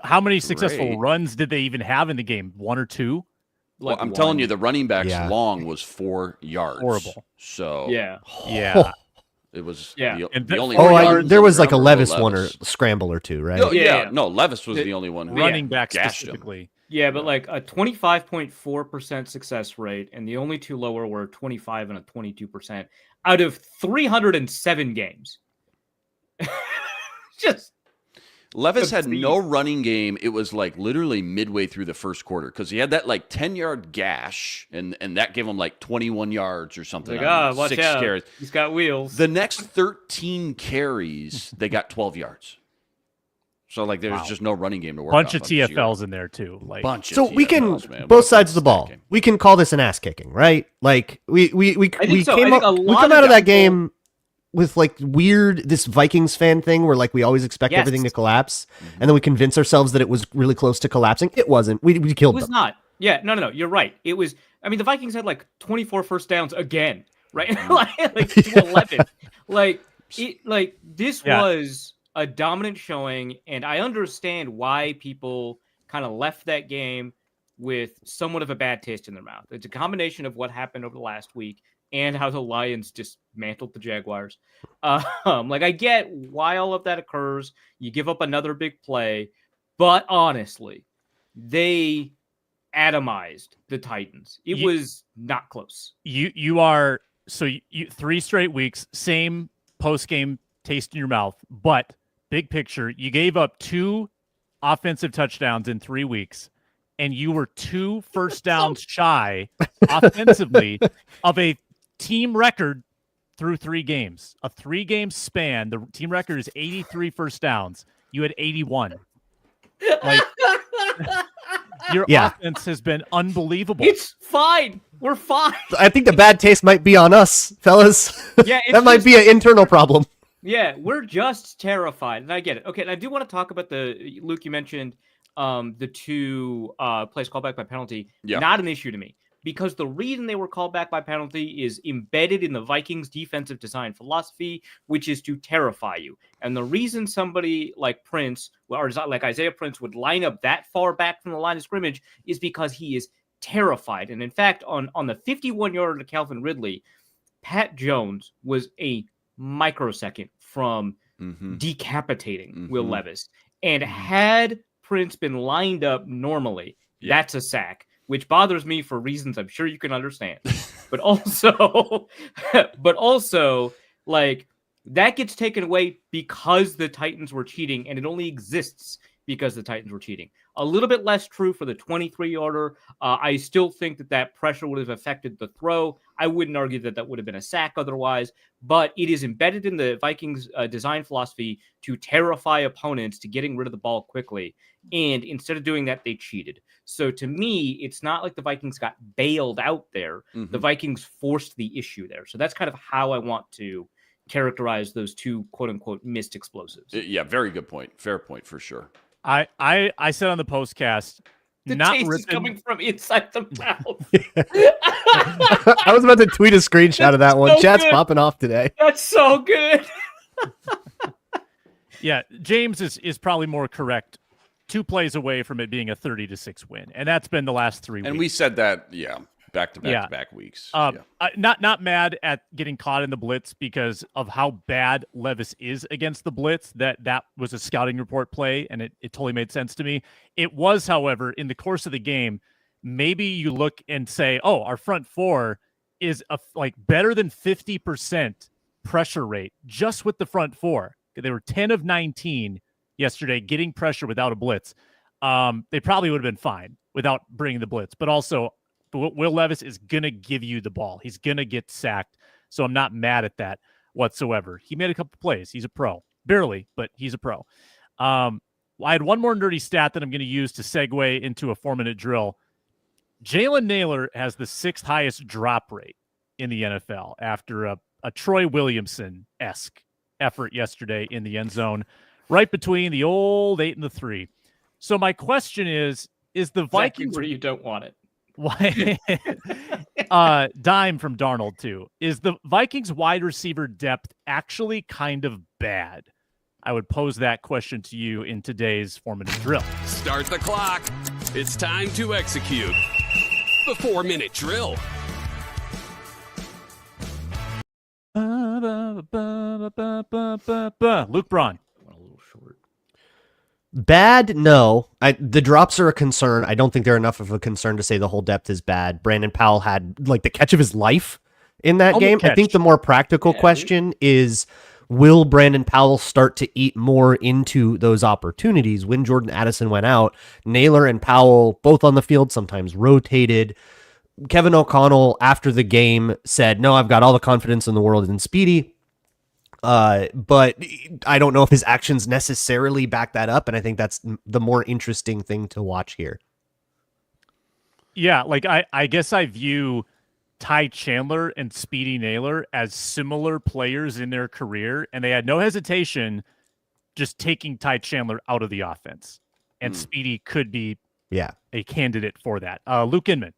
How many successful great. runs did they even have in the game? 1 or 2? Well, I'm telling you, the running back's long was 4 yards. Horrible. So Yeah. Yeah. it was Yeah. the only There was like a Levis Levis one or scramble or two, right? No, Yeah. no, Levis was the only one who Running back gashed him. specifically. Yeah, but like a 25.4% success rate, and the only 2 lower were 25 and a 22% out of 307 games. Just Levis had obscene. no running game. It was like literally midway through the first quarter because he had that like 10-yard gash, and that gave him like 21 yards or something. like, watch 6 out. carries. He's got wheels. The next 13 carries, they got 12 yards. So like there was just no running game to work. Bunch off of this TFLs year. in there too. Like Bunch of So we can TFLs, man. both sides of the ball. Stacking. We can call this an ass kicking, right? Like we think so. I came think up, a we lot come of out of that people- game with like this Vikings fan thing where like we always expect Yes. everything to collapse, and then we convince ourselves that it was really close to collapsing. It wasn't. We It killed was them. not. Yeah, no. You're right. It was. I mean, the Vikings had like 24 first downs again, right? like to 11. This Yeah. was a dominant showing, and I understand why people kind of left that game with somewhat of a bad taste in their mouth. It's a combination of what happened over the last week and how the Lions dismantled the Jaguars. I get why all of that occurs. You give up another big play, But honestly, they atomized the Titans. It was not close. You are so you 3 straight weeks, same post game taste in your mouth, but big picture, you gave up 2 offensive touchdowns in 3 weeks, and you were 2 first downs shy offensively of a team record through 3 games. A 3-game span, the team record is 83 first downs. You had 81. Like your offense has been unbelievable. It's fine. We're fine. I think the bad taste might be on us, fellas. Yeah, that might be an internal problem. Yeah, we're just terrified, and I get it. Okay, and I do want to talk about Luke, you mentioned the 2 plays called back by penalty. Yeah. Not an issue to me, because the reason they were called back by penalty is embedded in the Vikings' defensive design philosophy, which is to terrify you. And the reason somebody like Prince, or like Isaiah Prince, would line up that far back from the line of scrimmage is because he is terrified. And in fact, on the 51-yarder to Calvin Ridley, Pat Jones was a microsecond from decapitating Will Levis. And had Prince been lined up normally, that's a sack, which bothers me for reasons I'm sure you can understand. But also, like, that gets taken away because the Titans were cheating, and it only exists because the Titans were cheating. A little bit less true for the 23-yarder. I still think that pressure would have affected the throw. I wouldn't argue that would have been a sack otherwise, but it is embedded in the Vikings' design philosophy to terrify opponents to getting rid of the ball quickly. And instead of doing that, they cheated. So to me, it's not like the Vikings got bailed out there. The Vikings forced the issue there. So that's kind of how I want to characterize those 2 quote-unquote missed explosives. Yeah, very good point. Fair point for sure. I said on the postcast, The not taste is ripping, coming from inside the mouth. I was about to tweet a screenshot of that one. So Chat's good. popping off today. That's so good. Yeah, James is probably more correct. 2 plays away from it being a 30-6 win, and that's been the last 3 weeks. And we said that, back-to-back weeks. Not mad at getting caught in the blitz because of how bad Levis is against the blitz. That was a scouting report play, and it totally made sense to me. It was, however, in the course of the game, maybe you look and say, oh, our front 4 is better than 50% pressure rate just with the front 4. They were 10 of 19 yesterday getting pressure without a blitz. They probably would have been fine without bringing the blitz, but also Will Levis is going to give you the ball. He's going to get sacked. So I'm not mad at that whatsoever. He made a couple plays. He's a pro. Barely, but he's a pro. I had one more nerdy stat that I'm going to use to segue into a 4-minute drill. Jalen Naylor has the 6th highest drop rate in the NFL after a Troy Williamson-esque effort yesterday in the end zone, right between the old 8 and the 3. So my question is the Vikings exactly where you don't want it? Why? Dime from Darnold too. Is the Vikings wide receiver depth actually kind of bad? I would pose that question to you in today's 4-minute drill. Start the clock. It's time to execute the 4-minute drill. Luke Braun. Bad, no. The drops are a concern. I don't think they're enough of a concern to say the whole depth is bad. Brandon Powell had the catch of his life in that game. I think the more practical question is, will Brandon Powell start to eat more into those opportunities? When Jordan Addison went out, Naylor and Powell both on the field, sometimes rotated. Kevin O'Connell after the game said, no, I've got all the confidence in the world in Speedy. But I don't know if his actions necessarily back that up, and I think that's the more interesting thing to watch here. Yeah, I guess I view Ty Chandler and Speedy Naylor as similar players in their career, and they had no hesitation just taking Ty Chandler out of the offense. And Speedy could be a candidate for that. Luke Inman.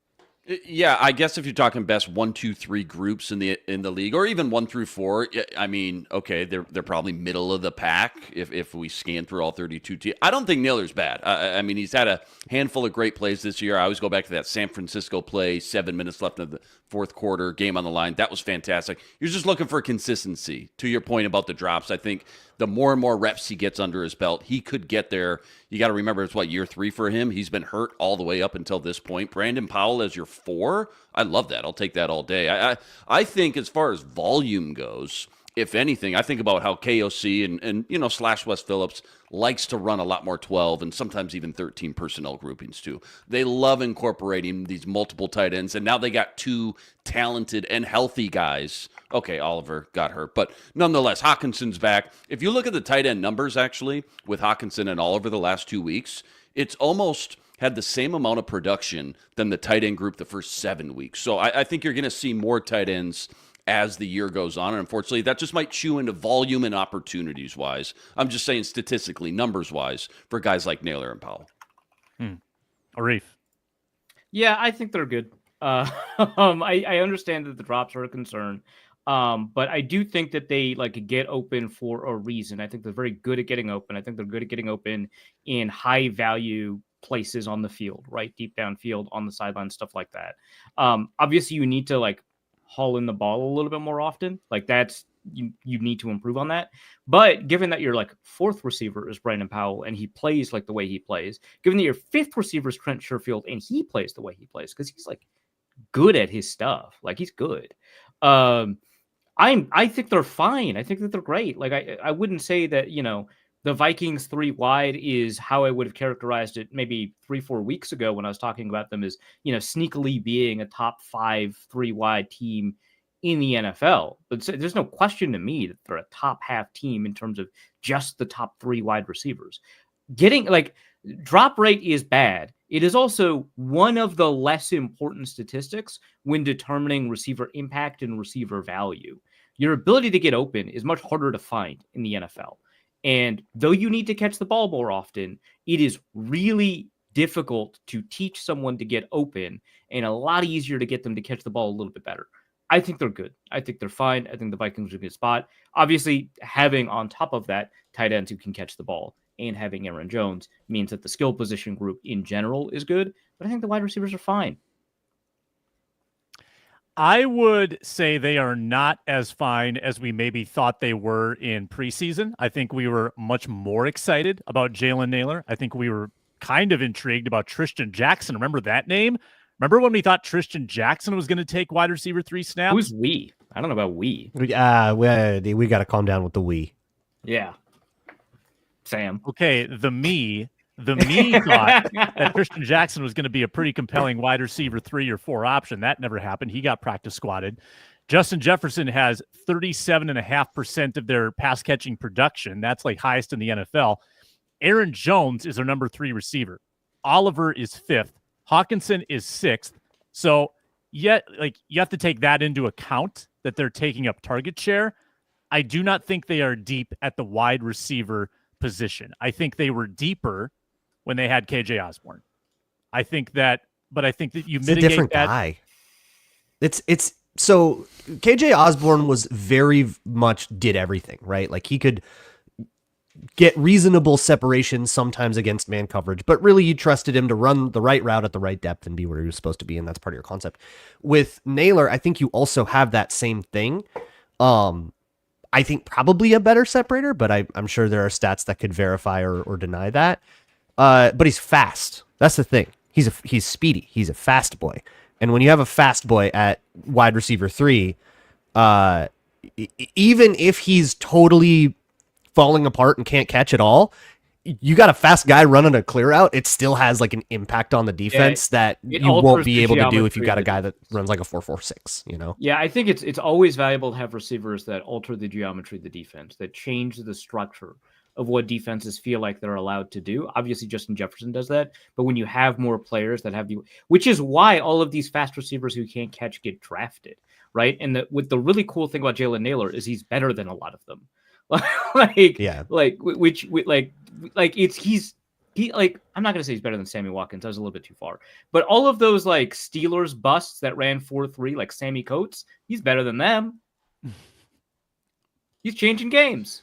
Yeah, I guess if you're talking best 1, 2, 3 groups in the league, or even 1 through 4, I mean, okay, they're probably middle of the pack if we scan through all 32 teams. I don't think Naylor's bad. I mean, he's had a handful of great plays this year. I always go back to that San Francisco play, 7 minutes left of the fourth quarter, game on the line. That was fantastic. You're just looking for consistency. To your point about the drops, I think the more and more reps he gets under his belt, he could get there. You got to remember, it's year 3 for him. He's been hurt all the way up until this point. Brandon Powell as your 4, I love that. I'll take that all day. I think as far as volume goes, if anything, I think about how KOC and slash West Phillips likes to run a lot more 12 and sometimes even 13 personnel groupings too. They love incorporating these multiple tight ends, and now they got 2 talented and healthy guys. Okay, Oliver got hurt, but nonetheless, Hawkinson's back. If you look at the tight end numbers, actually, with Hawkinson and Oliver the last 2 weeks, it's almost had the same amount of production than the tight end group the first 7 weeks. So I think you're going to see more tight ends as the year goes on. And unfortunately, that just might chew into volume and opportunities-wise. I'm just saying statistically, numbers-wise, for guys like Naylor and Powell. Arif. Yeah, I think they're good. I understand that the drops are a concern, but I do think that they get open for a reason. I think they're very good at getting open. I think they're good at getting open in high-value places on the field, right? Deep downfield, on the sideline, stuff like that. Obviously, you need to haul in the ball a little bit more often. That's you need to improve on that. But given that your 4th receiver is Brandon Powell and he plays the way he plays, given that your 5th receiver is Trent Sherfield and he plays the way he plays, because he's good at his stuff. He's good. I think they're fine. I think that they're great. I wouldn't say that, the Vikings 3 wide is how I would have characterized it maybe 3-4 weeks ago when I was talking about them as, sneakily being a top 5 3 wide team in the NFL. But there's no question to me that they're a top half team in terms of just the top 3 wide receivers. Getting drop rate is bad. It is also one of the less important statistics when determining receiver impact and receiver value. Your ability to get open is much harder to find in the NFL. And though you need to catch the ball more often, it is really difficult to teach someone to get open and a lot easier to get them to catch the ball a little bit better. I think they're good. I think they're fine. I think the Vikings are in a good spot. Obviously, having on top of that tight ends who can catch the ball and having Aaron Jones means that the skill position group in general is good, but I think the wide receivers are fine. I would say they are not as fine as we maybe thought they were in preseason. I think we were much more excited about Jalen Naylor. I think we were kind of intrigued about Tristan Jackson. Remember that name? Remember when we thought Tristan Jackson was going to take wide receiver 3 snaps? Who's we? I don't know about we. We got to calm down with the we. Yeah. Sam. Okay, the me thought that Tristan Jackson was going to be a pretty compelling wide receiver 3 or 4 option. That never happened. He got practice squatted. Justin Jefferson has 37.5% of their pass catching production. That's highest in the NFL. Aaron Jones is their number 3 receiver. Oliver is 5th. Hawkinson is 6th. So you have to take that into account that they're taking up target share. I do not think they are deep at the wide receiver position. I think they were deeper when they had KJ Osborne. I think that you mitigate a different that. Guy. It's so KJ Osborne was very much did everything, right? He could get reasonable separation sometimes against man coverage, but really you trusted him to run the right route at the right depth and be where he was supposed to be, and that's part of your concept. With Naylor, I think you also have that same thing. I think probably a better separator, but I'm sure there are stats that could verify or deny that. But he's fast. That's the thing. He's speedy. He's a fast boy. And when you have a fast boy at wide receiver 3, even if he's totally falling apart and can't catch at all, you got a fast guy running a clear out, it still has an impact on the defense that you won't be able to do if you got a guy that runs a 4.46, Yeah, I think it's always valuable to have receivers that alter the geometry of the defense, that change the structure of what defenses feel like they're allowed to do. Obviously, Justin Jefferson does that, but when you have more players that have which is why all of these fast receivers who can't catch get drafted, right? And the really cool thing about Jalen Naylor is he's better than a lot of them. I'm not gonna say he's better than Sammy Watkins. That was a little bit too far. But all of those Steelers busts that ran 4.3, like Sammy Coates, he's better than them. He's changing games.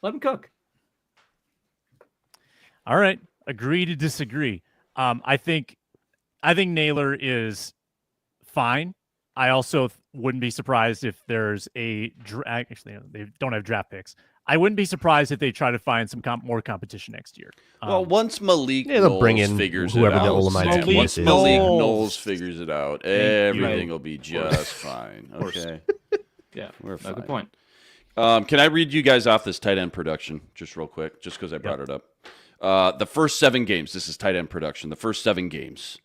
Let him cook. All right, agree to disagree. I think Naylor is fine. I also wouldn't be surprised if there's actually, they don't have draft picks. I wouldn't be surprised if they try to find some more competition next year. Well, once Malik they'll bring Knowles in figures whoever it the out, Olamide Sam, Malik once is. Malik Knowles. Knowles figures it out, everything will be just fine. Okay. Yeah, We're fine. good point. Can I read you guys off this tight end production just real quick, just because I brought it up? The first 7 games, this is tight end production. The first 7 games,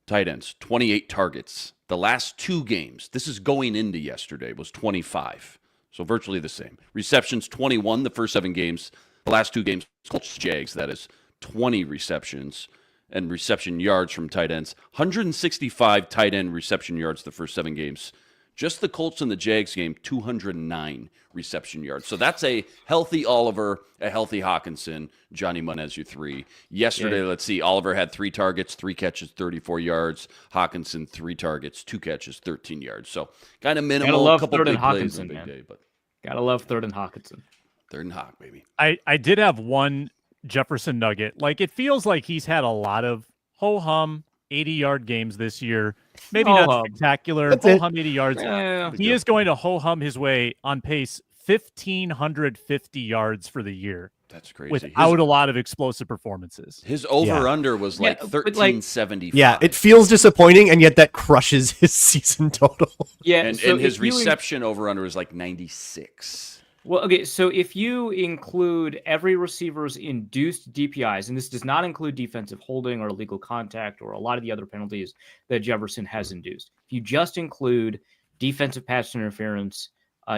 tight ends, 28 targets. The last 2 games, this is going into yesterday, was 25. So virtually the same. Receptions, 21 the first 7 games. The last 2 games, Colts, Jags, that is 20 receptions. And reception yards from tight ends, 165 tight end reception yards the first 7 games. Just the Colts and the Jags game, 209 reception yards. So that's a healthy Oliver, a healthy Hawkinson, Johnny Munez, your 3. Yesterday, let's see, Oliver had 3 targets, 3 catches, 34 yards. Hawkinson, 3 targets, 2 catches, 13 yards. So kind of minimal. Gotta love couple third and big plays Hawkinson, on big man. day, but Gotta love third and Hawkinson. third and Hawk, baby. I did have one Jefferson nugget. Like, it feels like he's had a lot of ho-hum 80-yard games this year. Maybe not Ho-hum. spectacular. That's it. Ho-hum 80 yards. Yeah. He is going to ho-hum his way on pace 1,550 yards for the year That's crazy. without a lot of explosive performances. His over-under was like Yeah, but, like- 1375. Yeah, it feels disappointing, and yet that crushes his season total. Yeah, And, so and his if you reception over-under was like 96. Well, okay, so if you include every receiver's induced DPIs, and this does not include defensive holding or illegal contact or a lot of the other penalties that Jefferson has induced, if you just include defensive pass interference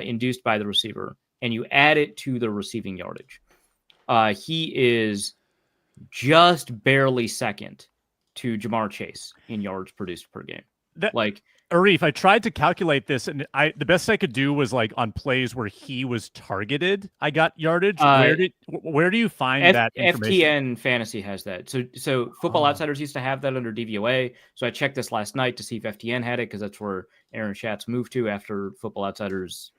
induced by the receiver and you add it to the receiving yardage, he is just barely second to Jamar Chase in yards produced per game. Arif, I tried to calculate this, and the best I could do was like on plays where he was targeted, I got yardage. Where do you find that information? FTN Fantasy has that. So Football Outsiders used to have that under DVOA. So I checked this last night to see if FTN had it, because that's where Aaron Schatz moved to after Football Outsiders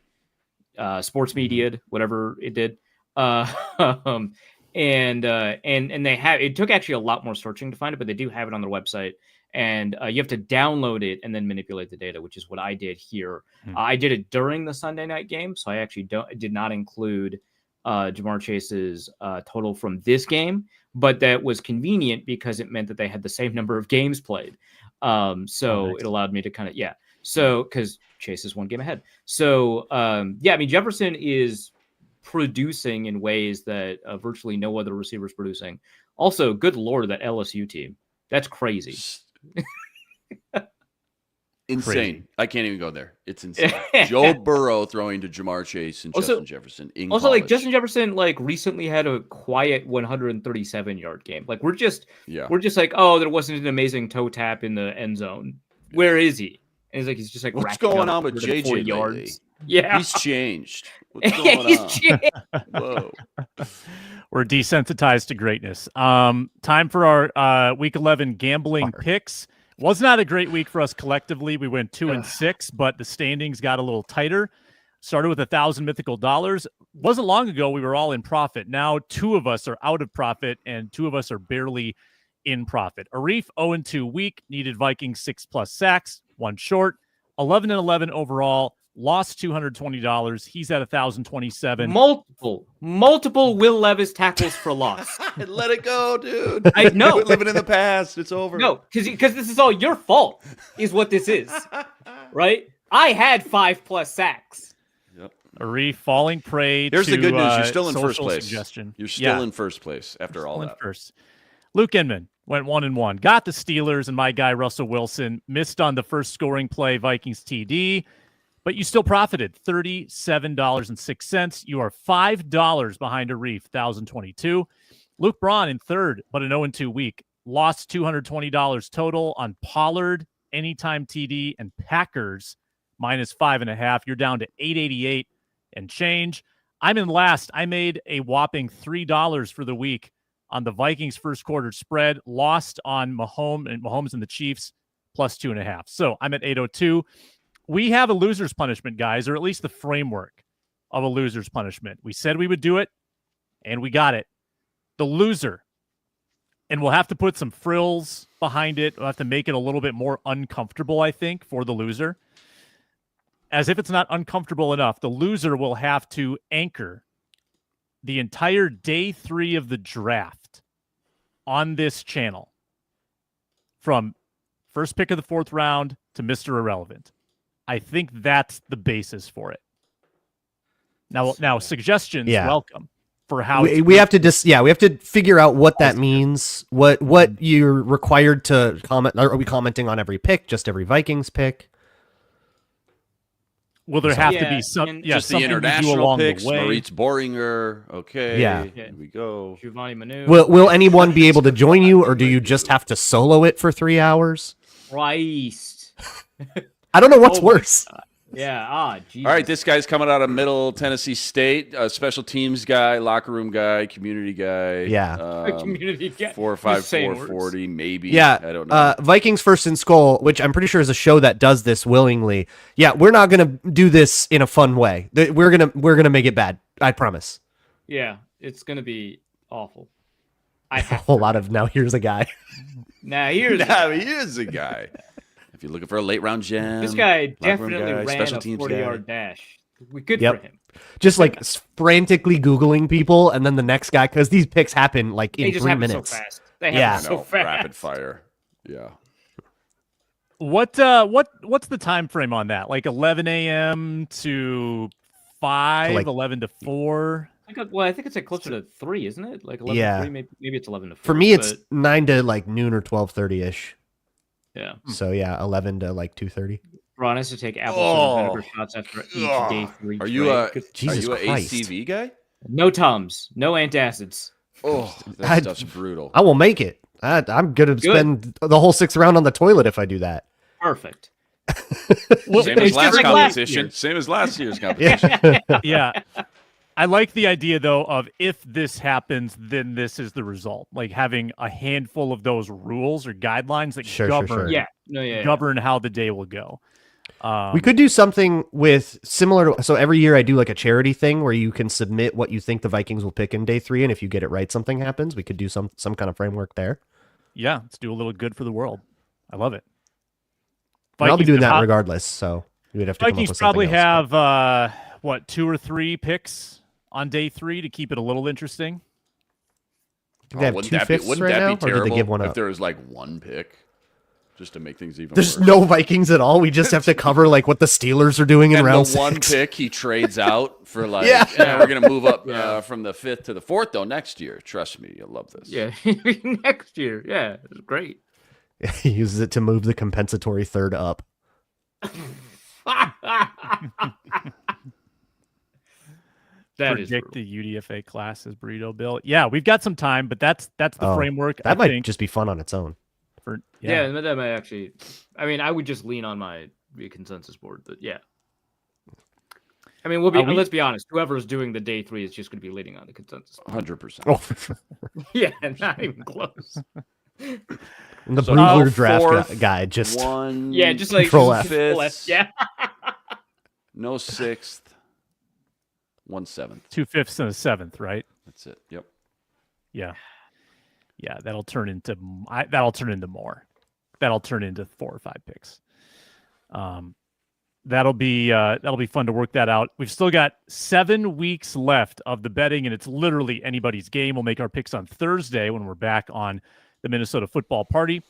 sports media'd, whatever it did. And they have, it took actually a lot more searching to find it, but they do have it on their website. And you have to download it and then manipulate the data, which is what I did here. I did it during the Sunday night game, so I actually did not include Jamar Chase's total from this game, but that was convenient because it meant that they had the same number of games played. So it allowed me to kind of, so because Chase is 1 game ahead. So, I mean, Jefferson is producing in ways that virtually no other receiver is producing. Also, good Lord, that LSU team. That's crazy. Insane. Crazy. I can't even go there. It's insane. Joe Burrow throwing to Jamar Chase and Justin Jefferson in Also, college. like, Justin Jefferson, like, recently had a quiet 137-yard game. Like, we're just like, oh, there wasn't an amazing toe tap in the end zone. Where is he? And he's just like, what's racking going up on with 140 JJ lately? yards. Yeah, He's changed. What's going on? he's changed. Whoa. We're desensitized to greatness. Time for our Week 11 gambling picks. Was not a great week for us collectively. We went 2-6, but the standings got a little tighter. Started with 1,000 mythical dollars. Wasn't long ago we were all in profit. Now 2 of us are out of profit, and 2 of us are barely in profit. Arif 0-2 week, needed Vikings 6+ sacks, 1 short. 11-11 overall. Lost $220. He's at 1,027. Multiple Will Levis tackles for loss. Let it go, dude. I know. Quit living in the past. It's over. No, because this is all your fault, is what this is. Right? I had 5+ sacks. Yep. Arif falling prey Here's to the good news. You're still in first social place. suggestion. You're still in first place after all that. First. Luke Inman went 1-1. Got the Steelers, and my guy Russell Wilson missed on the first scoring play, Vikings TD. But you still profited $37.06. You are $5 behind Arif, 1,022. Luke Braun in third, but an 0-2 week. Lost $220 total on Pollard, anytime TD, and Packers -5.5. You're down to 888 and change. I'm in last. I made a whopping $3 for the week on the Vikings first quarter spread. Lost on Mahomes and the Chiefs +2.5. So I'm at 802. We have a loser's punishment, guys, or at least the framework of a loser's punishment. We said we would do it, and we got it. The loser. And we'll have to put some frills behind it. We'll have to make it a little bit more uncomfortable, I think, for the loser. as if it's not uncomfortable enough, the loser will have to anchor the entire day 3 of the draft on this channel from first pick of the 4th round to Mr. Irrelevant. I think that's the basis for it. Now suggestions welcome for how we have to figure out what that means. What you're required to comment. Are we commenting on every pick, just every Vikings pick? Will there have to be some? Just the international picks. Moritz Boringer. Okay. Yeah. Here we go. Giovanni Manu. Will anyone be able to join you, or do you just have to solo it for 3 hours? Christ. I don't know what's worse. Yeah. Jesus. All right, this guy's coming out of Middle Tennessee State, a special teams guy, locker room guy, community guy. Yeah. Community guy. 4.5, 4.40, maybe. Yeah. I don't know. Vikings First and Skull, which I'm pretty sure is a show that does this willingly. Yeah, we're not gonna do this in a fun way. We're gonna make it bad. I promise. Yeah, it's gonna be awful. A whole lot of now. Here's a guy. Here's a guy. If you're looking for a late round gem, this guy definitely ran a 40-yard dash. We good for him. Just like frantically Googling people, and then the next guy, because these picks happen like in 3 minutes. So fast. They happen so fast. Rapid fire. Yeah. What's the time frame on that? Like 11 a.m. to 5, 11 to 4. I think it's like closer to 3, isn't it? Like 11 to 3, maybe it's 11 to 4. For me, it's 9 to like noon or 12:30 ish. Yeah. So 11 to like 2:30. Ron has to take apple cider vinegar shots after each day 3. Are you a Jesus Christ. ACV guy? No Tums, no antacids. Oh, that stuff's brutal. I will make it. I'm gonna spend the whole 6th round on the toilet if I do that. Perfect. Same as last competition. Same as last year's competition. Yeah. I like the idea, though, of if this happens, then this is the result. Like having a handful of those rules or guidelines that govern how the day will go. We could do something with similar to, so every year I do like a charity thing where you can submit what you think the Vikings will pick in day 3, and if you get it right, something happens. We could do some kind of framework there. Yeah, let's do a little good for the world. I love it. I'll be doing that regardless, so you would have to Vikings come up with probably have 2 or 3 picks on day 3 to keep it a little interesting. They have 2 fifths right now, or did they give one up? If there was like 1 pick, just to make things even There's worse. no Vikings at all. We just have to cover like what the Steelers are doing in round 6. The 1 pick he trades out for like, we're going to move up from the 5th to the 4th though next year. Trust me, you'll love this. Yeah, next year. Yeah, it's great. He uses it to move the compensatory 3rd up. Predict the UDFA class as Burrito Bill. Yeah, we've got some time, but that's the framework. That might just be fun on its own. That might actually. I mean, I would just lean on my consensus board, but yeah. I mean, let's be honest. Whoever is doing the day 3 is just going to be leaning on the consensus. 100%. Oh, yeah, not even close. And the Brugler draft guy just just like control F. 5th, yeah. No 6th. 1/7. 2 fifths and a 7th, right? That's it. Yep. Yeah. That'll turn into more. That'll turn into 4 or 5 picks. That'll be fun to work that out. We've still got 7 weeks left of the betting, and it's literally anybody's game. We'll make our picks on Thursday when we're back on the Minnesota Football Party.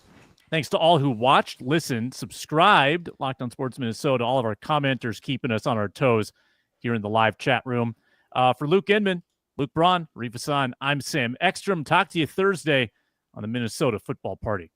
Thanks to all who watched, listened, subscribed, Locked On Sports Minnesota, all of our commenters keeping us on our toes here in the live chat room. For Luke Inman, Luke Braun, Reef Hassan, I'm Sam Ekstrom. Talk to you Thursday on the Minnesota Football Party.